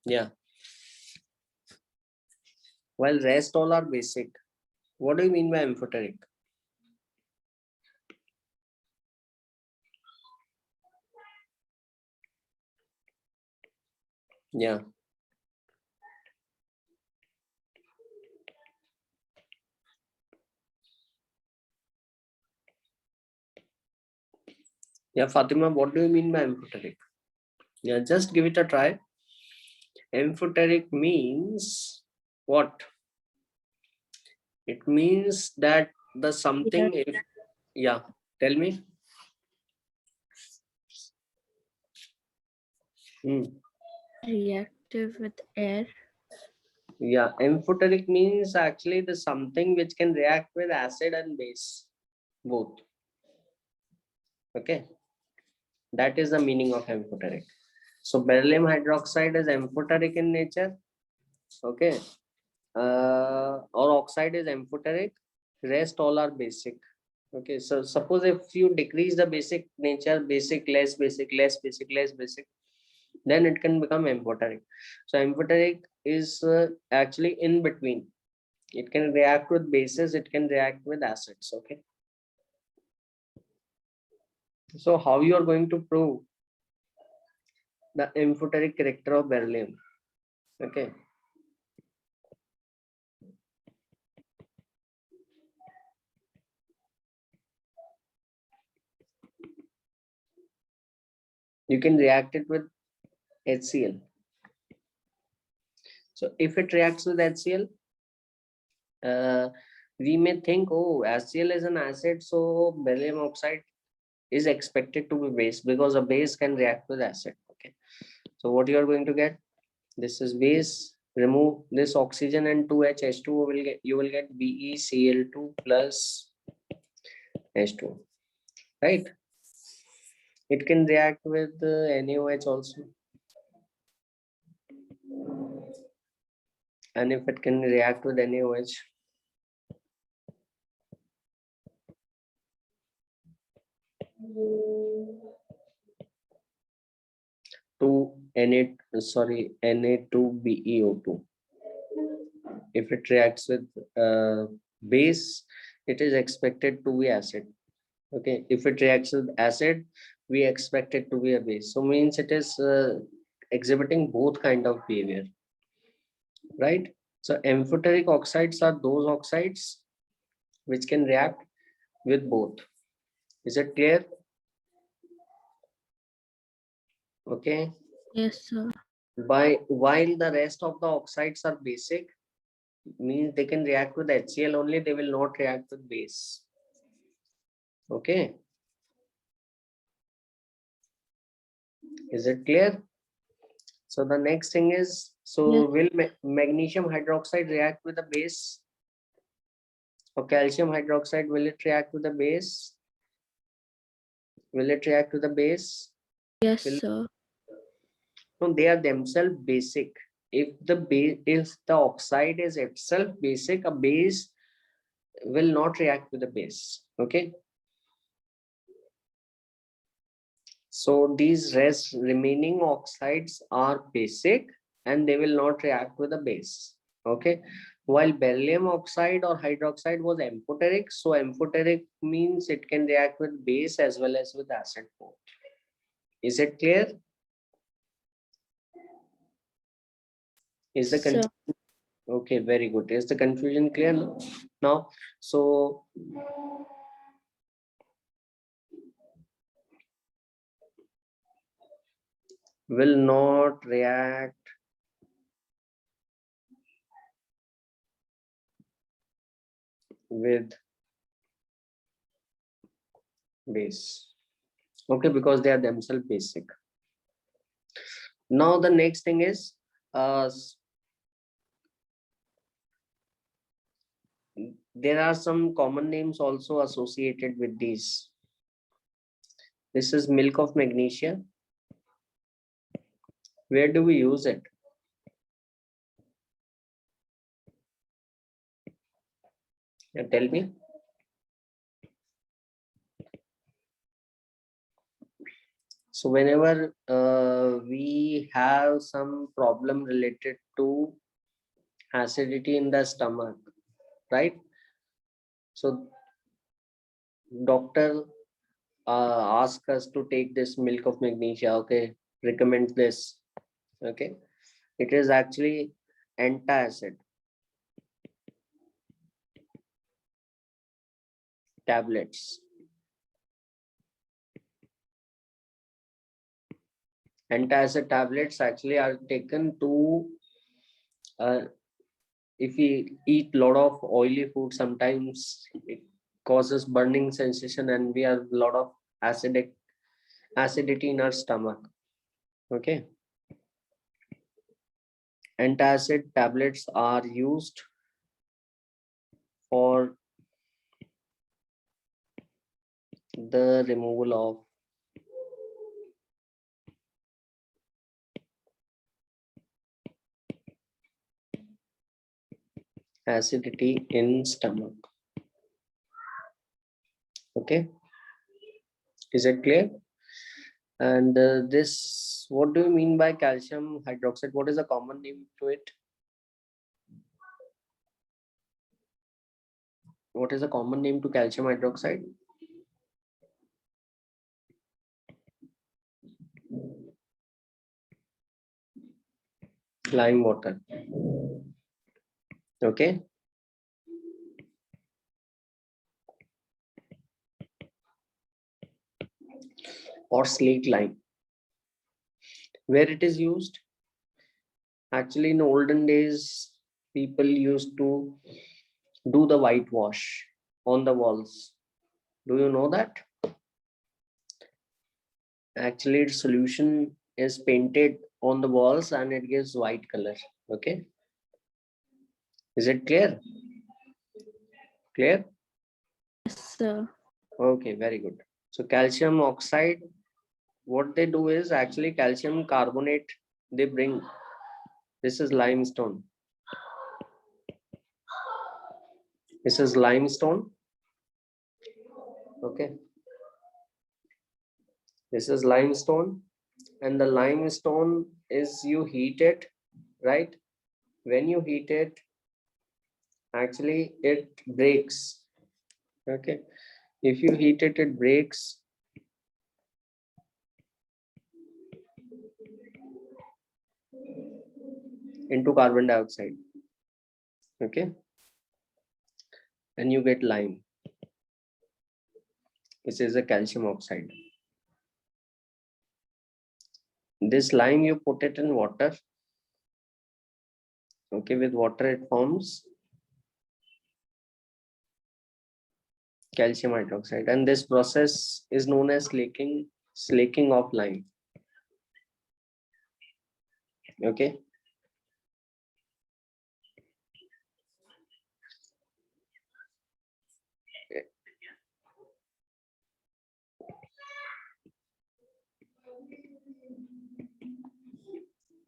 Yeah. While rest all are basic. What do you mean by amphoteric? Yeah. Yeah, Fatima, what do you mean by amphoteric? Yeah, just give it a try. Amphoteric means what? It means that the something, if, yeah, tell me. Reactive with air. Yeah, amphoteric means actually the something which can react with acid and base, both. Okay, that is the meaning of amphoteric. So beryllium hydroxide is amphoteric in nature. Okay, or oxide is amphoteric. Rest all are basic. Okay, so suppose if you decrease the basic nature, basic, less basic, less basic, less basic, then it can become amphoteric. So amphoteric is actually in between. It can react with bases, it can react with acids. Okay, so how you are going to prove the amphoteric character of beryllium? Okay, you can react it with HCl. So if it reacts with HCl, we may think, oh, HCl is an acid, so beryllium oxide is expected to be base, because a base can react with acid. Okay, so what you are going to get? This is base. Remove this oxygen and 2H H2O will get, you will get BeCl2 plus H2O, right? It can react with NaOH also, and if it can react with NaOH, to Na2BeO2. If it reacts with base, it is expected to be acid. Okay, if it reacts with acid, we expect it to be a base. So means it is exhibiting both kind of behavior, right? So amphoteric oxides are those oxides which can react with both. Is it clear? Okay. Yes, sir. While the rest of the oxides are basic, means they can react with HCl only, they will not react with base. Okay. Is it clear? So the next thing is, so Yes. will magnesium hydroxide react with a base? or calcium hydroxide, will it react with the base? Will it react with the base? Yes, Will, sir. no, they are themselves basic. If the oxide is itself basic, a base will not react with the base. Okay. So these remaining oxides are basic and they will not react with the base. Okay. While beryllium oxide or hydroxide was amphoteric, so amphoteric means it can react with base as well as with acid both. Is it clear? Is the Yes, sir. okay, very good. Is the confusion clear now? So will not react with base. Okay, because they are themselves basic. Now the next thing is there are some common names also associated with these. This is milk of magnesia. Where do we use it? Tell me. So whenever we have some problem related to acidity in the stomach, right? So doctor ask us to take this milk of magnesia. Okay, recommend this. Okay, it is actually antacid tablets. Antacid tablets actually are taken to if we eat a lot of oily food, sometimes it causes burning sensation and we have a lot of acidity in our stomach. Okay, antacid tablets are used for the removal of acidity in stomach. Okay, is it clear? And this, what do you mean by calcium hydroxide? What is the common name to it? What is the common name to calcium hydroxide? Lime water. Okay. Or slate lime. Where it is used? Actually, in olden days, people used to do the whitewash on the walls. Do you know that? Actually, its solution is painted on the walls and it gives white color. Okay. Is it clear? Clear? Yes, sir. Okay, very good. So calcium oxide, what they do is actually calcium carbonate they bring. This is limestone. This is limestone. Okay. This is limestone, and the limestone is you heat it, right? When you heat it, actually it breaks. Okay. If you heat it, it breaks. Into carbon dioxide. Okay. And you get lime. This is a calcium oxide. This lime, you put it in water. Okay, with water it forms calcium hydroxide, and this process is known as slaking of lime. Okay.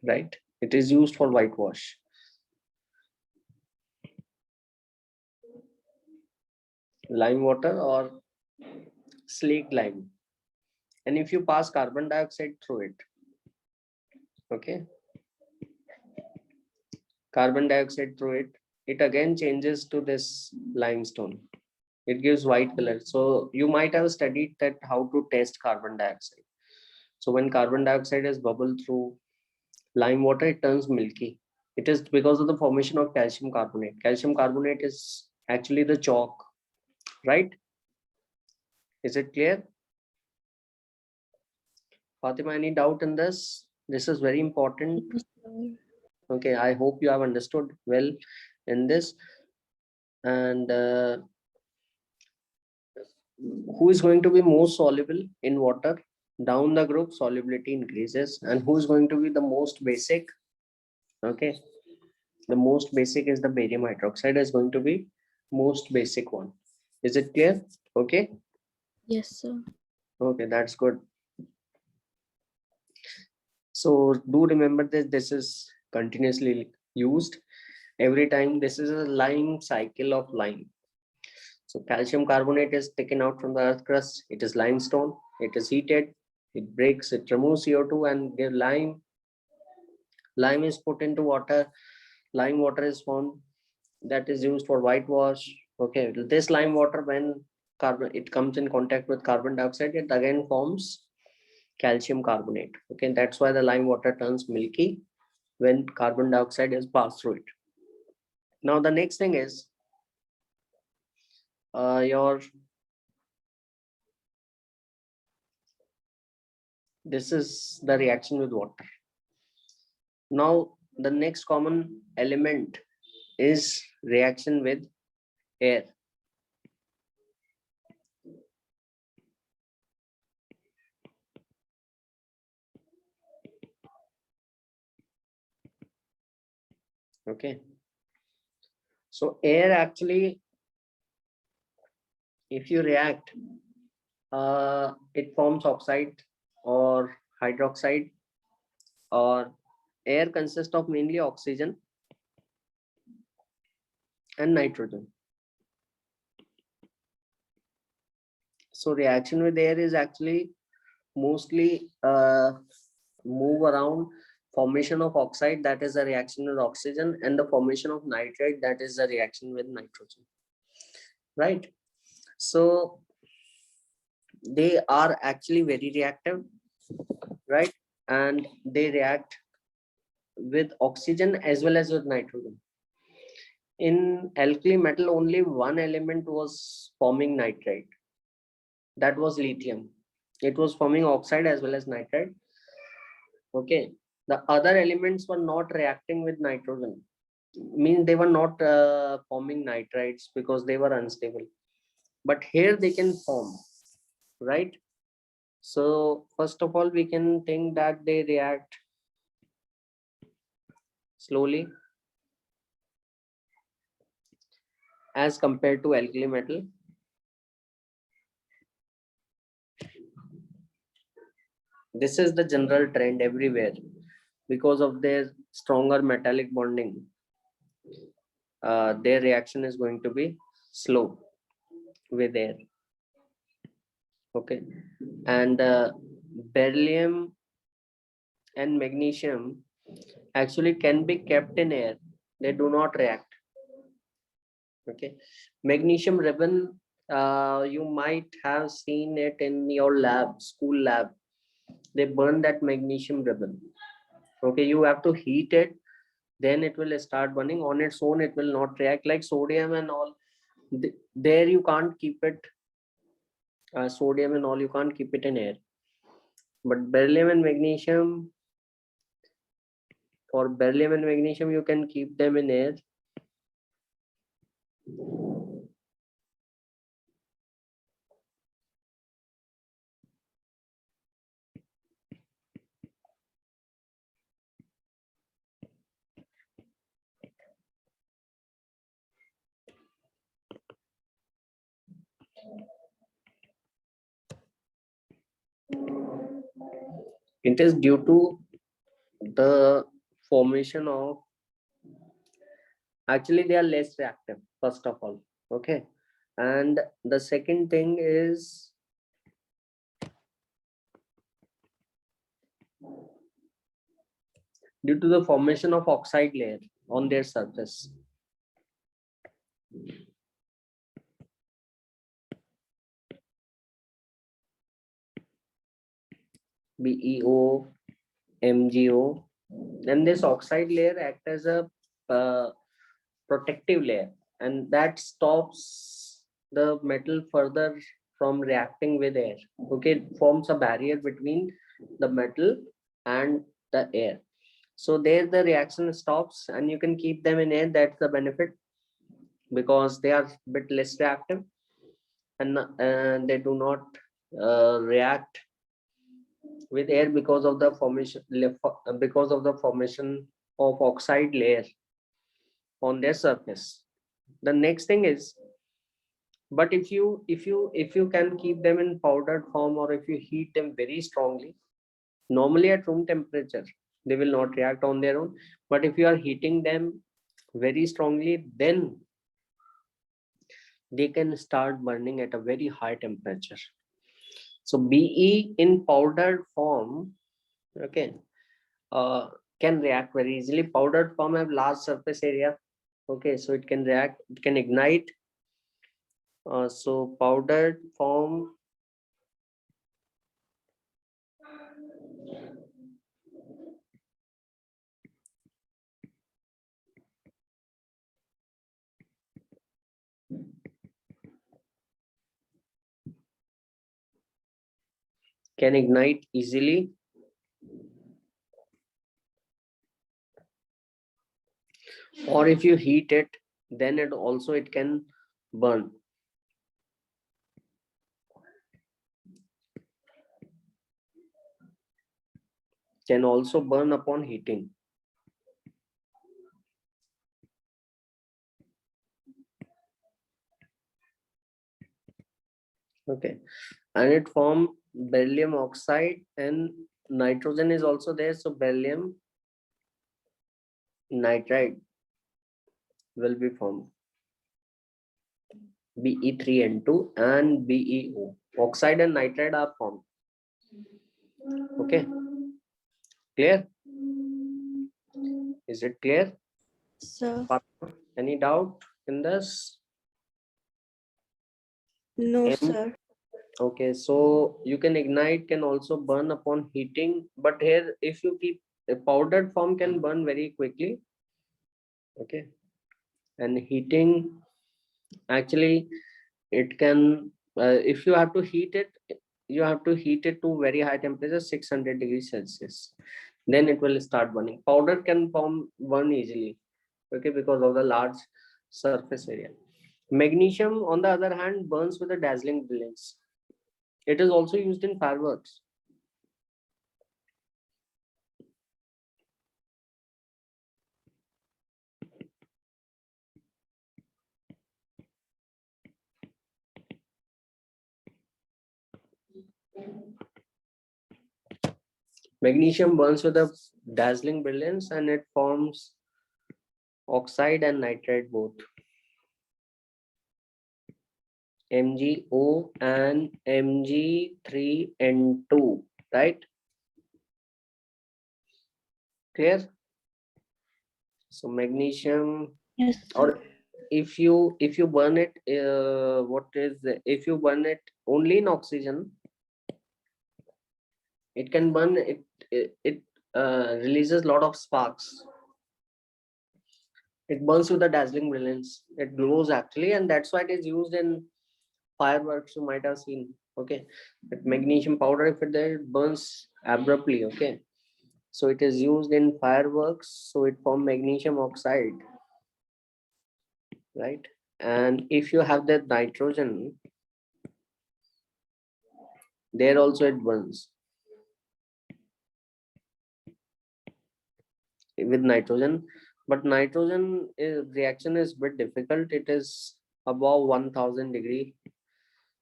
right? It is used for whitewash. Lime water or slaked lime. And if you pass carbon dioxide through it, okay, carbon dioxide through it, it again changes to this limestone. It gives white color. So you might have studied that how to test carbon dioxide. So when carbon dioxide is bubbled through lime water, it turns milky. It is because of the formation of calcium carbonate. Calcium carbonate is actually the chalk, right? Is it clear? Fatima, any doubt in this? This is very important. Yes, sir. Okay, I hope you have understood well in this. And who is going to be most soluble in water? Down the group, solubility increases. And who is going to be the most basic? Okay, the most basic is the barium hydroxide is going to be most basic one. Is it clear? Okay. Yes, sir. Okay, that's good. So do remember that this is continuously used every time. This is a lime cycle of lime. So calcium carbonate is taken out from the earth crust. It is limestone. It is heated. It breaks. It removes CO2 and give lime. Lime is put into water. Lime water is formed. That is used for whitewash. Okay, this lime water, when carbon it comes in contact with carbon dioxide, it again forms calcium carbonate. Okay, that's why the lime water turns milky when carbon dioxide is passed through it. Now the next thing is this is the reaction with water. Now the next common element is reaction with air. Okay, so air actually, if you react, it forms oxide or hydroxide, or air consists of mainly oxygen and nitrogen. So reaction with air is actually mostly move around formation of oxide, that is a reaction with oxygen, and the formation of nitrite, that is a reaction with nitrogen, right? So they are actually very reactive, right? And they react with oxygen as well as with nitrogen. In alkali metal, only one element was forming nitrite, that was lithium. It was forming oxide as well as nitrite. Okay, the other elements were not reacting with nitrogen, means they were not forming nitrites because they were unstable, but here they can form, right? So first of all, we can think that they react slowly as compared to alkali metal. This is the general trend everywhere. Because of their stronger metallic bonding, their reaction is going to be slow with air. Okay, and beryllium and magnesium actually can be kept in air. They do not react. Okay, magnesium ribbon, you might have seen it in your lab, school lab. They burn that magnesium ribbon. Okay, you have to heat it, then it will start burning. On its own it will not react, like sodium and all. There you can't keep it, sodium and all, you can't keep it in air. But beryllium and magnesium, for beryllium and magnesium, you can keep them in air. It is due to the formation of, actually they are less reactive, first of all. Okay, and the second thing is due to the formation of oxide layer on their surface. BeO, MgO, then this oxide layer act as a protective layer, and that stops the metal further from reacting with air. Okay, it forms a barrier between the metal and the air. So there the reaction stops and you can keep them in air. That's the benefit, because they are a bit less reactive and they do not react with air because of the formation of oxide layer on their surface. The next thing is, but if you can keep them in powdered form, or if you heat them very strongly, normally at room temperature they will not react on their own, but if you are heating them very strongly, then they can start burning at a very high temperature. So Be in powdered form, okay, can react very easily. Powdered form have large surface area. Okay, so it can react, it can ignite. So powdered form can ignite easily. Or if you heat it, then it can burn. Can also burn upon heating. Okay, and it form beryllium oxide, and nitrogen is also there, so beryllium nitride will be formed. Be3N2 and BeO. Oxide and nitride are formed. Okay, clear? Is it clear? Sir. Any doubt in this? No, sir. Okay, so you can ignite, can also burn upon heating, but here if you keep a powdered form can burn very quickly. Okay, and heating, actually it can, if you have to heat it, you have to heat it to very high temperature, 600 degrees Celsius, then it will start burning. Powder can burn easily, okay, because of the large surface area. Magnesium, on the other hand, burns with a dazzling brilliance. It is also used in fireworks. Magnesium burns with a dazzling brilliance, and it forms oxide and nitride both. MgO and Mg3N2, right? Clear? So magnesium, Yes, sir. or if you burn it, if you burn it only in oxygen, it can burn it. It releases a lot of sparks. It burns with a dazzling brilliance. It glows actually, and that's why it is used in fireworks. You might have seen. Okay, but magnesium powder, if it burns abruptly. Okay, so it is used in fireworks. So it forms magnesium oxide, right? And if you have that nitrogen, there also it burns with nitrogen, but nitrogen reaction is bit difficult. It is above 1000 degree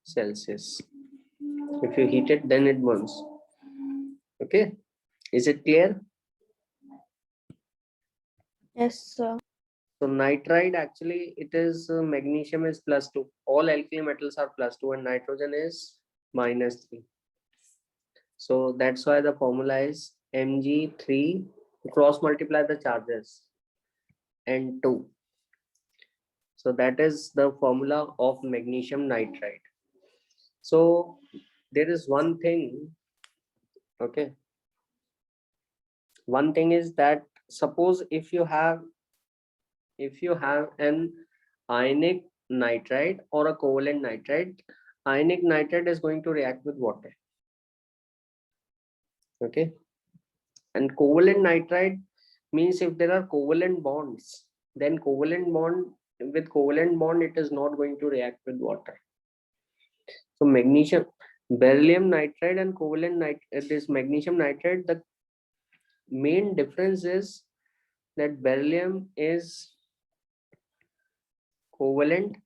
Celsius. If you heat it, then it burns. Okay, is it clear? Yes, sir. So nitride, actually it is magnesium is +2. All alkali metals are +2 and nitrogen is -3. So that's why the formula is Mg3, cross multiply the charges, and 2. So that is the formula of magnesium nitride. So there is one thing, okay. One thing is that suppose if you have an ionic nitride or a covalent nitride, ionic nitride is going to react with water. Okay. And covalent nitride means if there are covalent bonds, then covalent bond it is not going to react with water. So magnesium, beryllium nitride and covalent nitride, this magnesium nitride, the main difference is that beryllium is covalent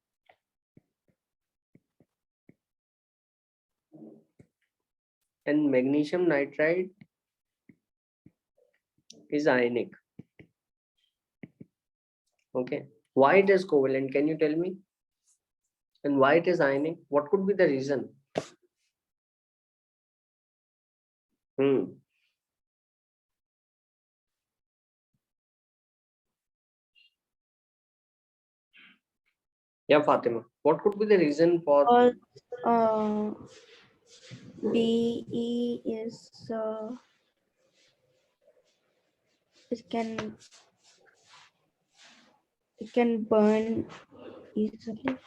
and magnesium nitride is ionic. Okay. Why it is covalent? Can you tell me? And why it is ionic? What could be the reason? Yeah, Fatima. What could be the reason for? Because Be is it can burn easily.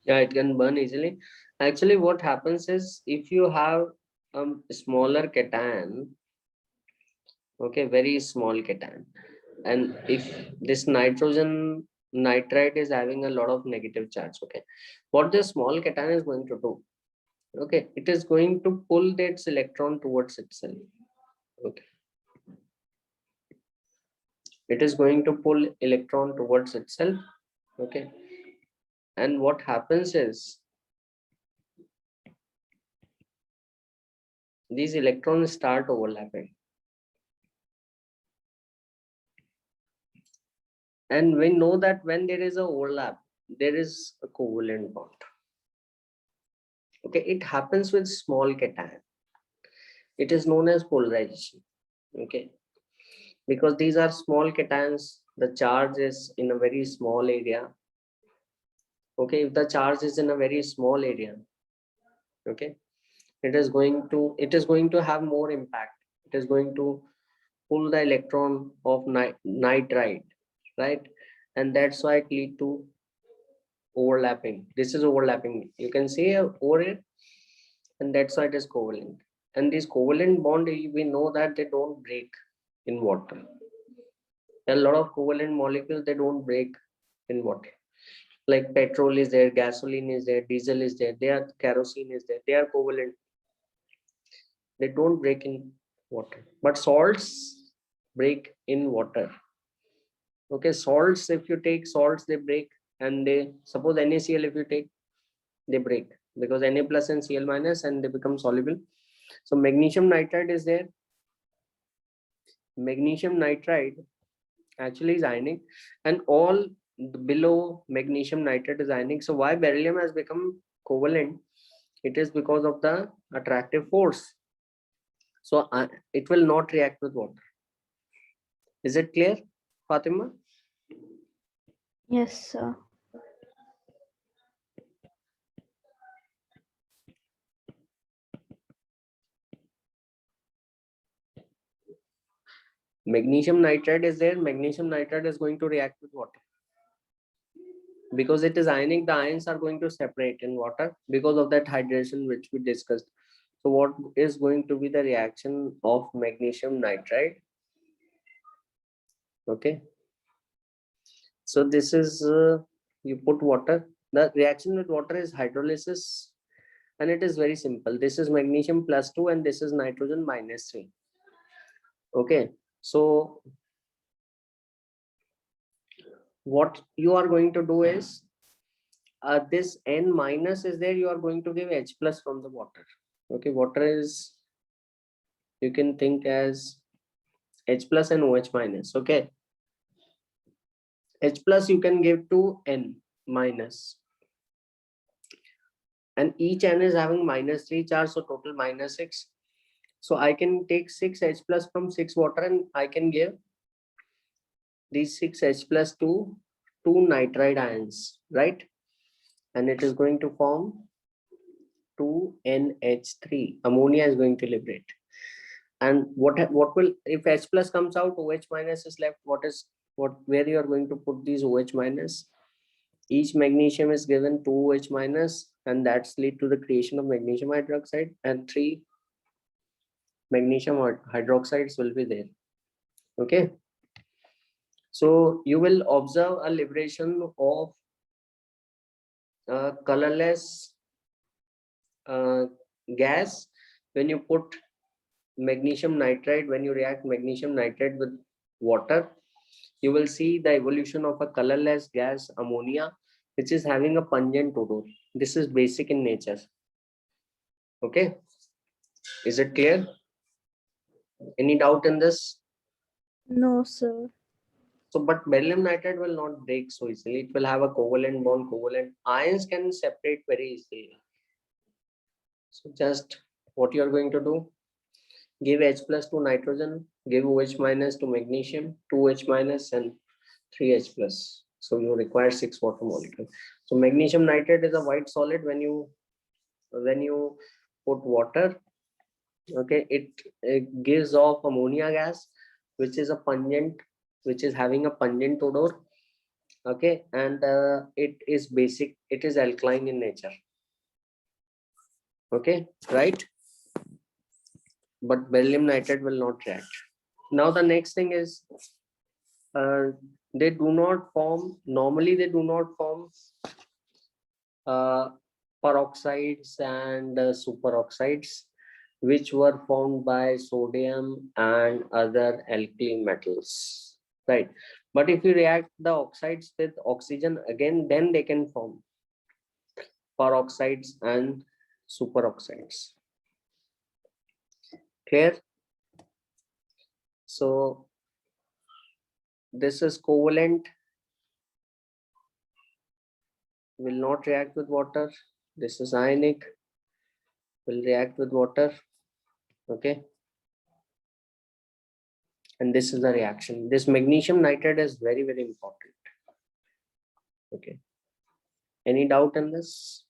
Yeah, it can burn easily. Actually, what happens is if you have smaller cation, okay, very small cation, and if this nitrogen nitride is having a lot of negative charge, okay, what this small cation is going to do? Okay, it is going to pull its electron towards itself. Okay, it is going to pull electron towards itself. Okay, and what happens is these electrons start overlapping, and we know that when there is a overlap there is a covalent bond. Okay, it happens with small cation. It is known as polarization. Okay, because these are small cations, the charge is in a very small area. Okay, if the charge is in a very small area, okay, it is going to have more impact. It is going to pull the electron of nitride, right? And that's why it lead to overlapping. This is overlapping, you can see over it, and that's why it is covalent. And this covalent bond, we know that they don't break in water. A lot of covalent molecules, they don't break in water. Like petrol is there, gasoline is there, diesel is there, they are kerosene is there, they are covalent. They don't break in water, but salts break in water. Okay, salts, if you take salts, they break. And they, suppose NaCl, if you take, they break because Na plus and Cl minus, and they become soluble. So magnesium nitride is there. Magnesium nitride actually is ionic, and all below magnesium nitride is ionic. So why beryllium has become covalent? It is because of the attractive force. So it will not react with water. Is it clear, Fatima? Yes, sir. Magnesium nitride is there. Magnesium nitride is going to react with water. Because it is ionic, the ions are going to separate in water because of that hydration which we discussed. So what is going to be the reaction of magnesium nitride? Okay. So this is, you put water. The reaction with water is hydrolysis, and it is very simple. This is magnesium +2 and this is nitrogen -3. Okay. So what you are going to do is, this N minus is there, you are going to give H plus from the water. Okay, water is, you can think as H plus and OH minus. Okay, H plus you can give to N minus. And each N is having -3 charge, so total -6. So I can take 6 H plus from 6 water and I can give these 6 H plus to 2 nitride ions, right? And it is going to form 2NH3. Ammonia is going to liberate. And what will, if H plus comes out, OH minus is left. Where you are going to put these OH minus? Each magnesium is given 2 OH minus, and that's lead to the creation of magnesium hydroxide, and 3 magnesium hydroxides will be there. Okay. So you will observe a liberation of colorless gas when you put magnesium nitride. When you react magnesium nitride with water, you will see the evolution of a colorless gas, ammonia, which is having a pungent odor. This is basic in nature. Okay, is it clear? Any doubt in this? No, sir. So, but beryllium nitride will not break so easily. It will have a covalent bond. Covalent ions can separate very easily. So just what you are going to do, give H plus to nitrogen, give OH minus to magnesium, 2H minus and 3H plus. So you require 6 water molecules. So magnesium nitrate is a white solid. When you put water, okay, it gives off ammonia gas, which is having a pungent odor. Okay, and it is alkaline in nature. Okay, right? But beryllium nitrate will not react. Now the next thing is, they do not form peroxides and superoxides, which were formed by sodium and other alkali metals, right? But if you react the oxides with oxygen again, then they can form peroxides and superoxides. Clear? So this is covalent, will not react with water. This is ionic, will react with water. Okay, and this is the reaction. This magnesium nitrate is very, very important. Okay, any doubt in this?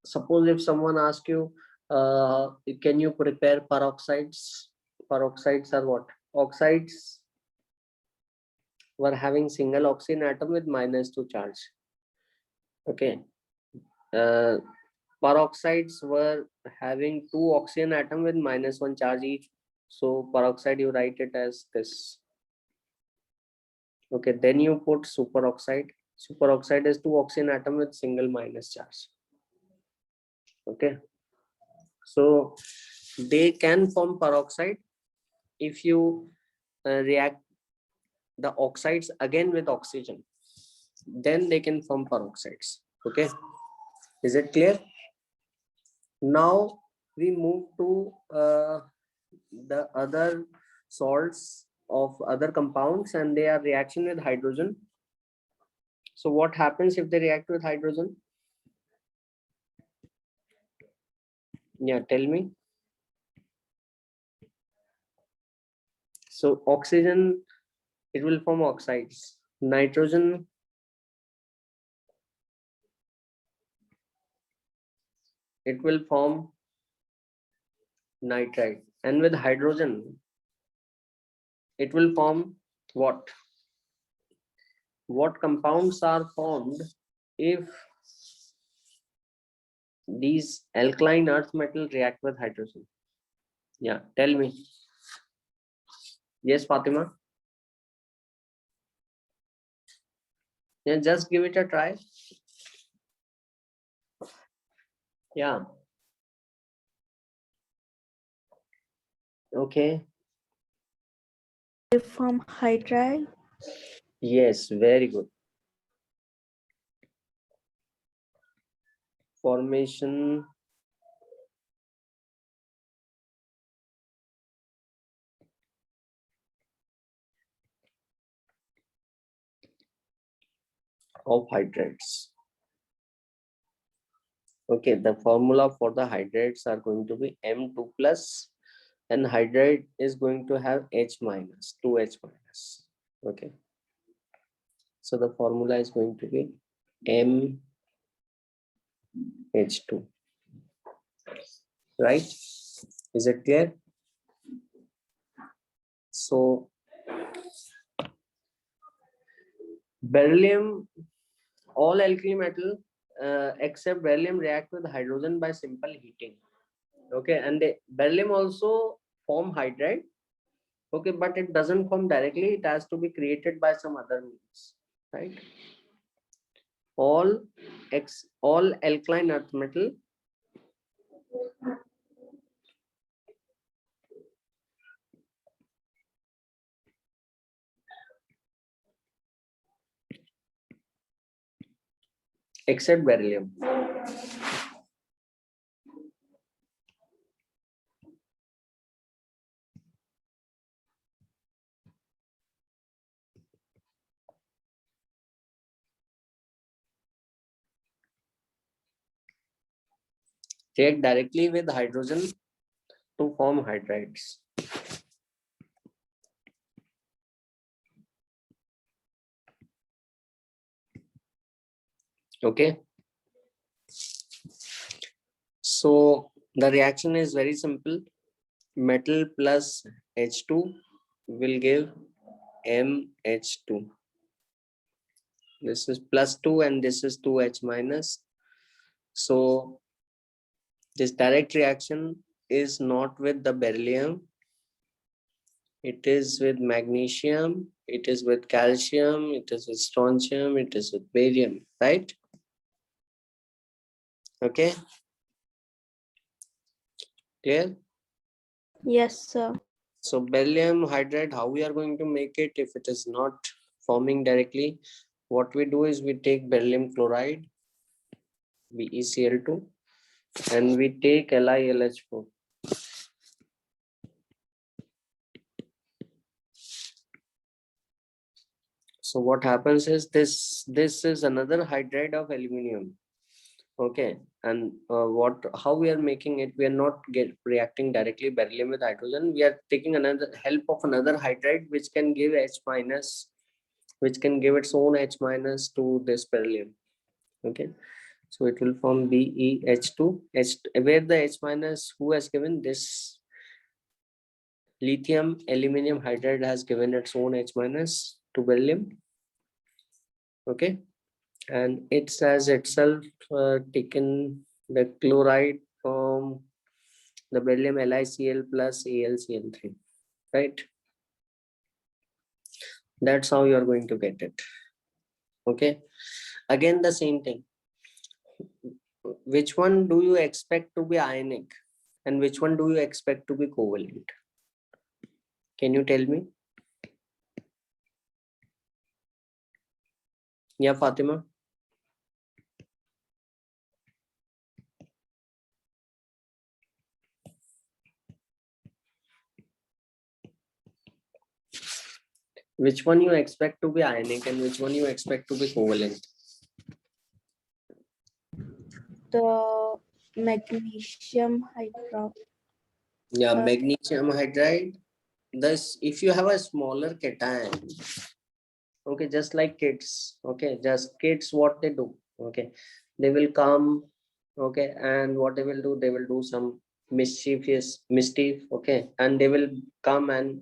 Suppose if someone asks you, can you prepare peroxides? Peroxides are what? Oxides were having single oxygen atom with -2 charge. Okay, peroxides were having 2 oxygen atom with -1 charge each. So peroxide, you write it as this. Okay, then you put superoxide. Superoxide is 2 oxygen atom with single minus charge. Okay, so they can form peroxide if you react the oxides again with oxygen, then they can form peroxides. Okay, is it clear? Now we move to the other salts of other compounds, and they are reaction with hydrogen. So what happens if they react with hydrogen? Yeah, tell me. So oxygen, it will form oxides. Nitrogen, it will form nitrite. And with hydrogen, it will form what? What compounds are formed if these alkaline earth metal react with hydrogen? Yeah, tell me. Yes, Fatima. Yeah, just give it a try. Yeah. Okay. From hydride. Yes, very good. Formation of hydrides. Okay, the formula for the hydrides are going to be M2 plus, and hydride is going to have H minus, 2H minus. Okay, so the formula is going to be MH2, right? Is it clear? So beryllium, all alkali metal except beryllium react with hydrogen by simple heating. Okay, and beryllium also form hydride. Okay, but it doesn't form directly. It has to be created by some other means, right? All alkaline earth metal except beryllium. React directly with hydrogen to form hydrides. Okay. So the reaction is very simple. Metal plus H2 will give MH2. This is plus 2 and this is 2H minus. So this direct reaction is not with the beryllium. It is with magnesium, it is with calcium, it is with strontium, it is with barium, right? Okay. Clear? Yes, sir. So beryllium hydride, how we are going to make it if it is not forming directly? What we do is we take beryllium chloride, BeCl2, and we take LiLH4. So what happens is this is another hydride of aluminum. Okay, and how we are making it? We are not reacting directly beryllium with hydrogen. We are taking another help of another hydride which can give H minus, which can give its own H minus to this beryllium. Okay, so it will form BeH2. Where the H minus, who has given this? Lithium aluminum hydride has given its own H minus to beryllium. Okay, and it has itself taken the chloride from the beryllium LiCl plus AlCl3, right? That's how you are going to get it. Okay, again the same thing. Which one do you expect to be ionic and which one do you expect to be covalent? Can you tell me? Yeah, Fatima. Which one you expect to be ionic and which one you expect to be covalent? The magnesium hydro. Yeah, magnesium hydride. Thus, if you have a smaller cation, okay, just like kids, okay, just kids, what they do, okay, they will come, okay, and what they will do some mischief, okay, and they will come and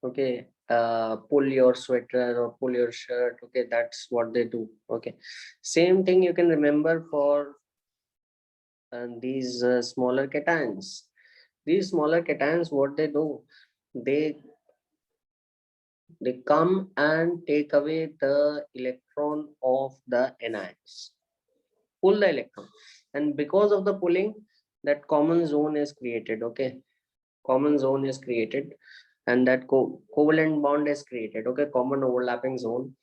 okay, pull your sweater or pull your shirt, okay, that's what they do. Okay, same thing you can remember for these smaller cations. These smaller cations, what they do, they come and take away the electron of the anions, pull the electron, and because of the pulling, that common zone is created. Okay, common zone is created, and that covalent bond is created. Okay, common overlapping zone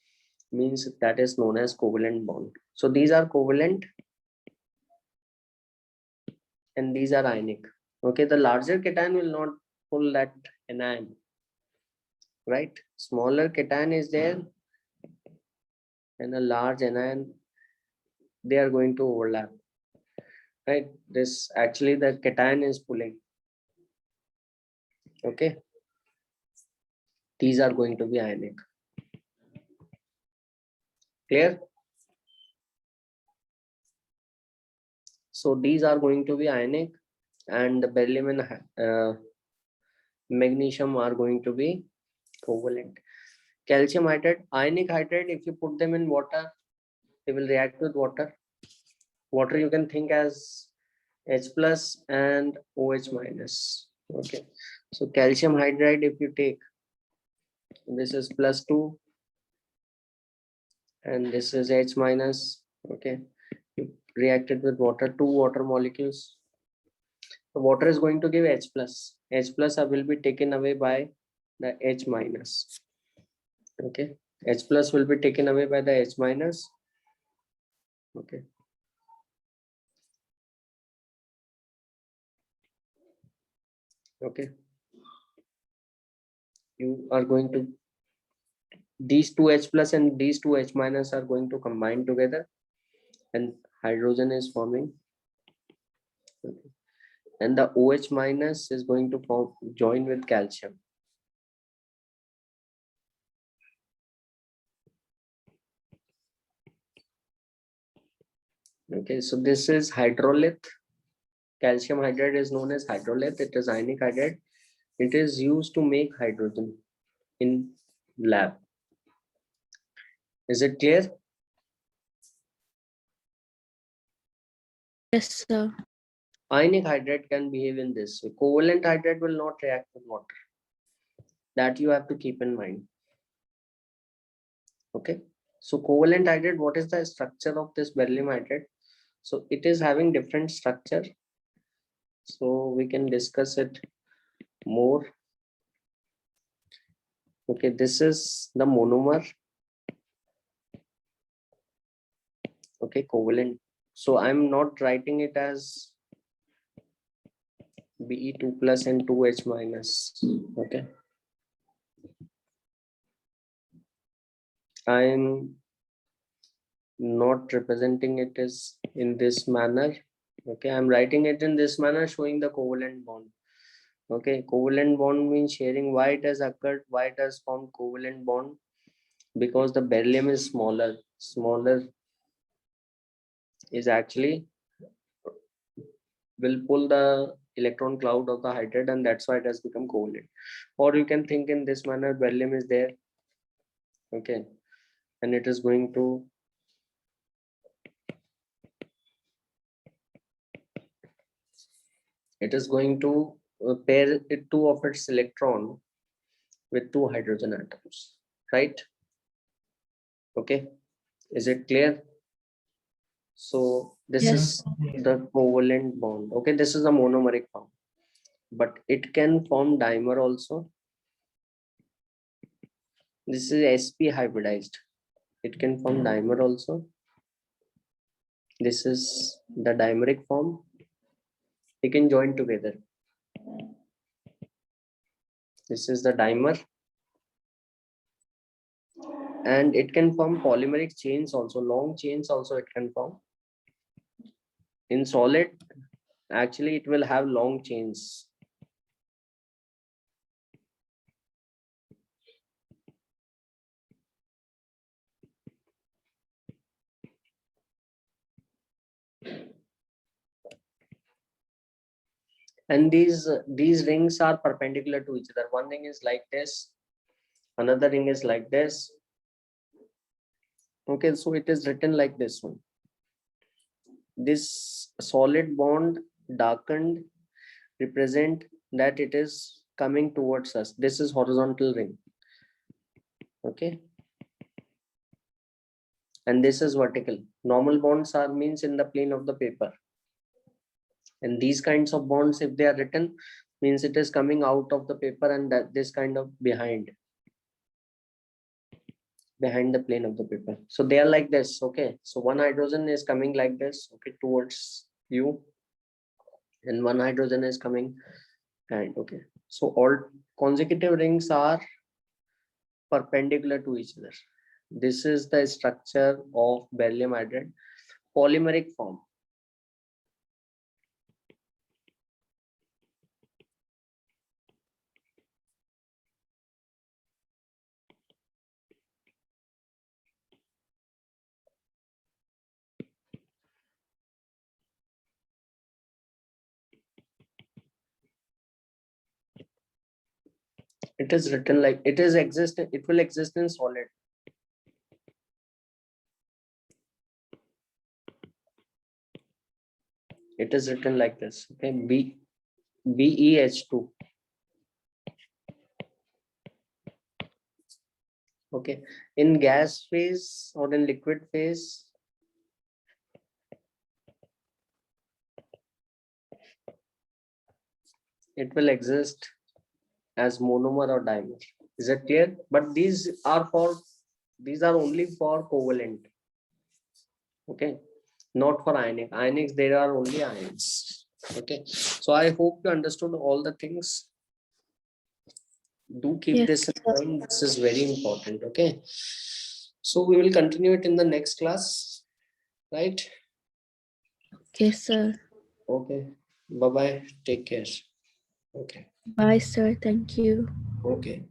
means that is known as covalent bond. So these are covalent and these are ionic. Okay, the larger cation will not pull that anion, right? Smaller cation is there, and a large anion, they are going to overlap, right? This actually the cation is pulling. Okay, these are going to be ionic. Clear? So these are going to be ionic, and the beryllium and magnesium are going to be covalent. Calcium hydride, ionic hydride, if you put them in water, they will react with water. Water you can think as H plus and OH minus. Okay, so calcium hydride, if you take, this is +2 and this is H minus. Okay, you reacted with water, 2 water molecules. The water is going to give H plus. H plus will be taken away by the H minus. Okay, H plus will be taken away by the H minus. Okay. Okay. You are going to, these two H plus and these two H minus are going to combine together and hydrogen is forming. Okay. And the OH minus is going to form, join with calcium. Okay, so this is hydrolith. Calcium hydride is known as hydrolith. It is ionic hydride. It is used to make hydrogen in lab. Is it clear? Yes, sir. Ionic hydride can behave in this way. Covalent hydride will not react with water. That you have to keep in mind. Okay. So covalent hydride, what is the structure of this beryllium hydride? So it is having different structure. So we can discuss it more. Okay, this is the monomer. Okay, covalent. So I'm not writing it as Be2 plus and 2H minus. Okay. I'm not representing it as in this manner. Okay, I'm writing it in this manner, showing the covalent bond. Okay, covalent bond means sharing. Why it has occurred? Why it has formed covalent bond? Because the beryllium is smaller. Smaller is actually will pull the electron cloud of the hydride, and that's why it has become covalent. Or you can think in this manner, beryllium is there. Okay, and it is going to pair it two of its electron with 2 hydrogen atoms, right? Okay, is it clear? So this Yes. is the covalent bond. Okay, this is the monomeric form, but it can form dimer also. This is sp hybridized. It can form dimer also. This is the dimeric form. They can join together. This is the dimer, and it can form polymeric chains also, long chains also it can form. In solid, actually it will have long chains. And these rings are perpendicular to each other. One ring is like this, another ring is like this. Okay, so it is written like this one. This solid bond darkened represent that it is coming towards us. This is horizontal ring. Okay, and this is vertical. Normal bonds are means in the plane of the paper, and these kinds of bonds, if they are written, means it is coming out of the paper, and that this kind of behind the plane of the paper. So they are like this. Okay, so one hydrogen is coming like this, okay, towards you, and one hydrogen is coming, and okay, so all consecutive rings are perpendicular to each other. This is the structure of beryllium hydride, polymeric form. It is written like it is exist. It will exist in solid. It is written like this. Okay, BeH2. Okay, in gas phase or in liquid phase, it will exist as monomer or dimer. Is it clear? But these are only for covalent. Okay, not for ionic. Ionics, there are only ions. Okay, so I hope you understood all the things. Do keep Yes, this in sir. mind. This is very important. Okay, so we will continue it in the next class, right? Okay, sir. Okay, bye bye. Take care. Okay. Bye, sir. Thank you. Okay.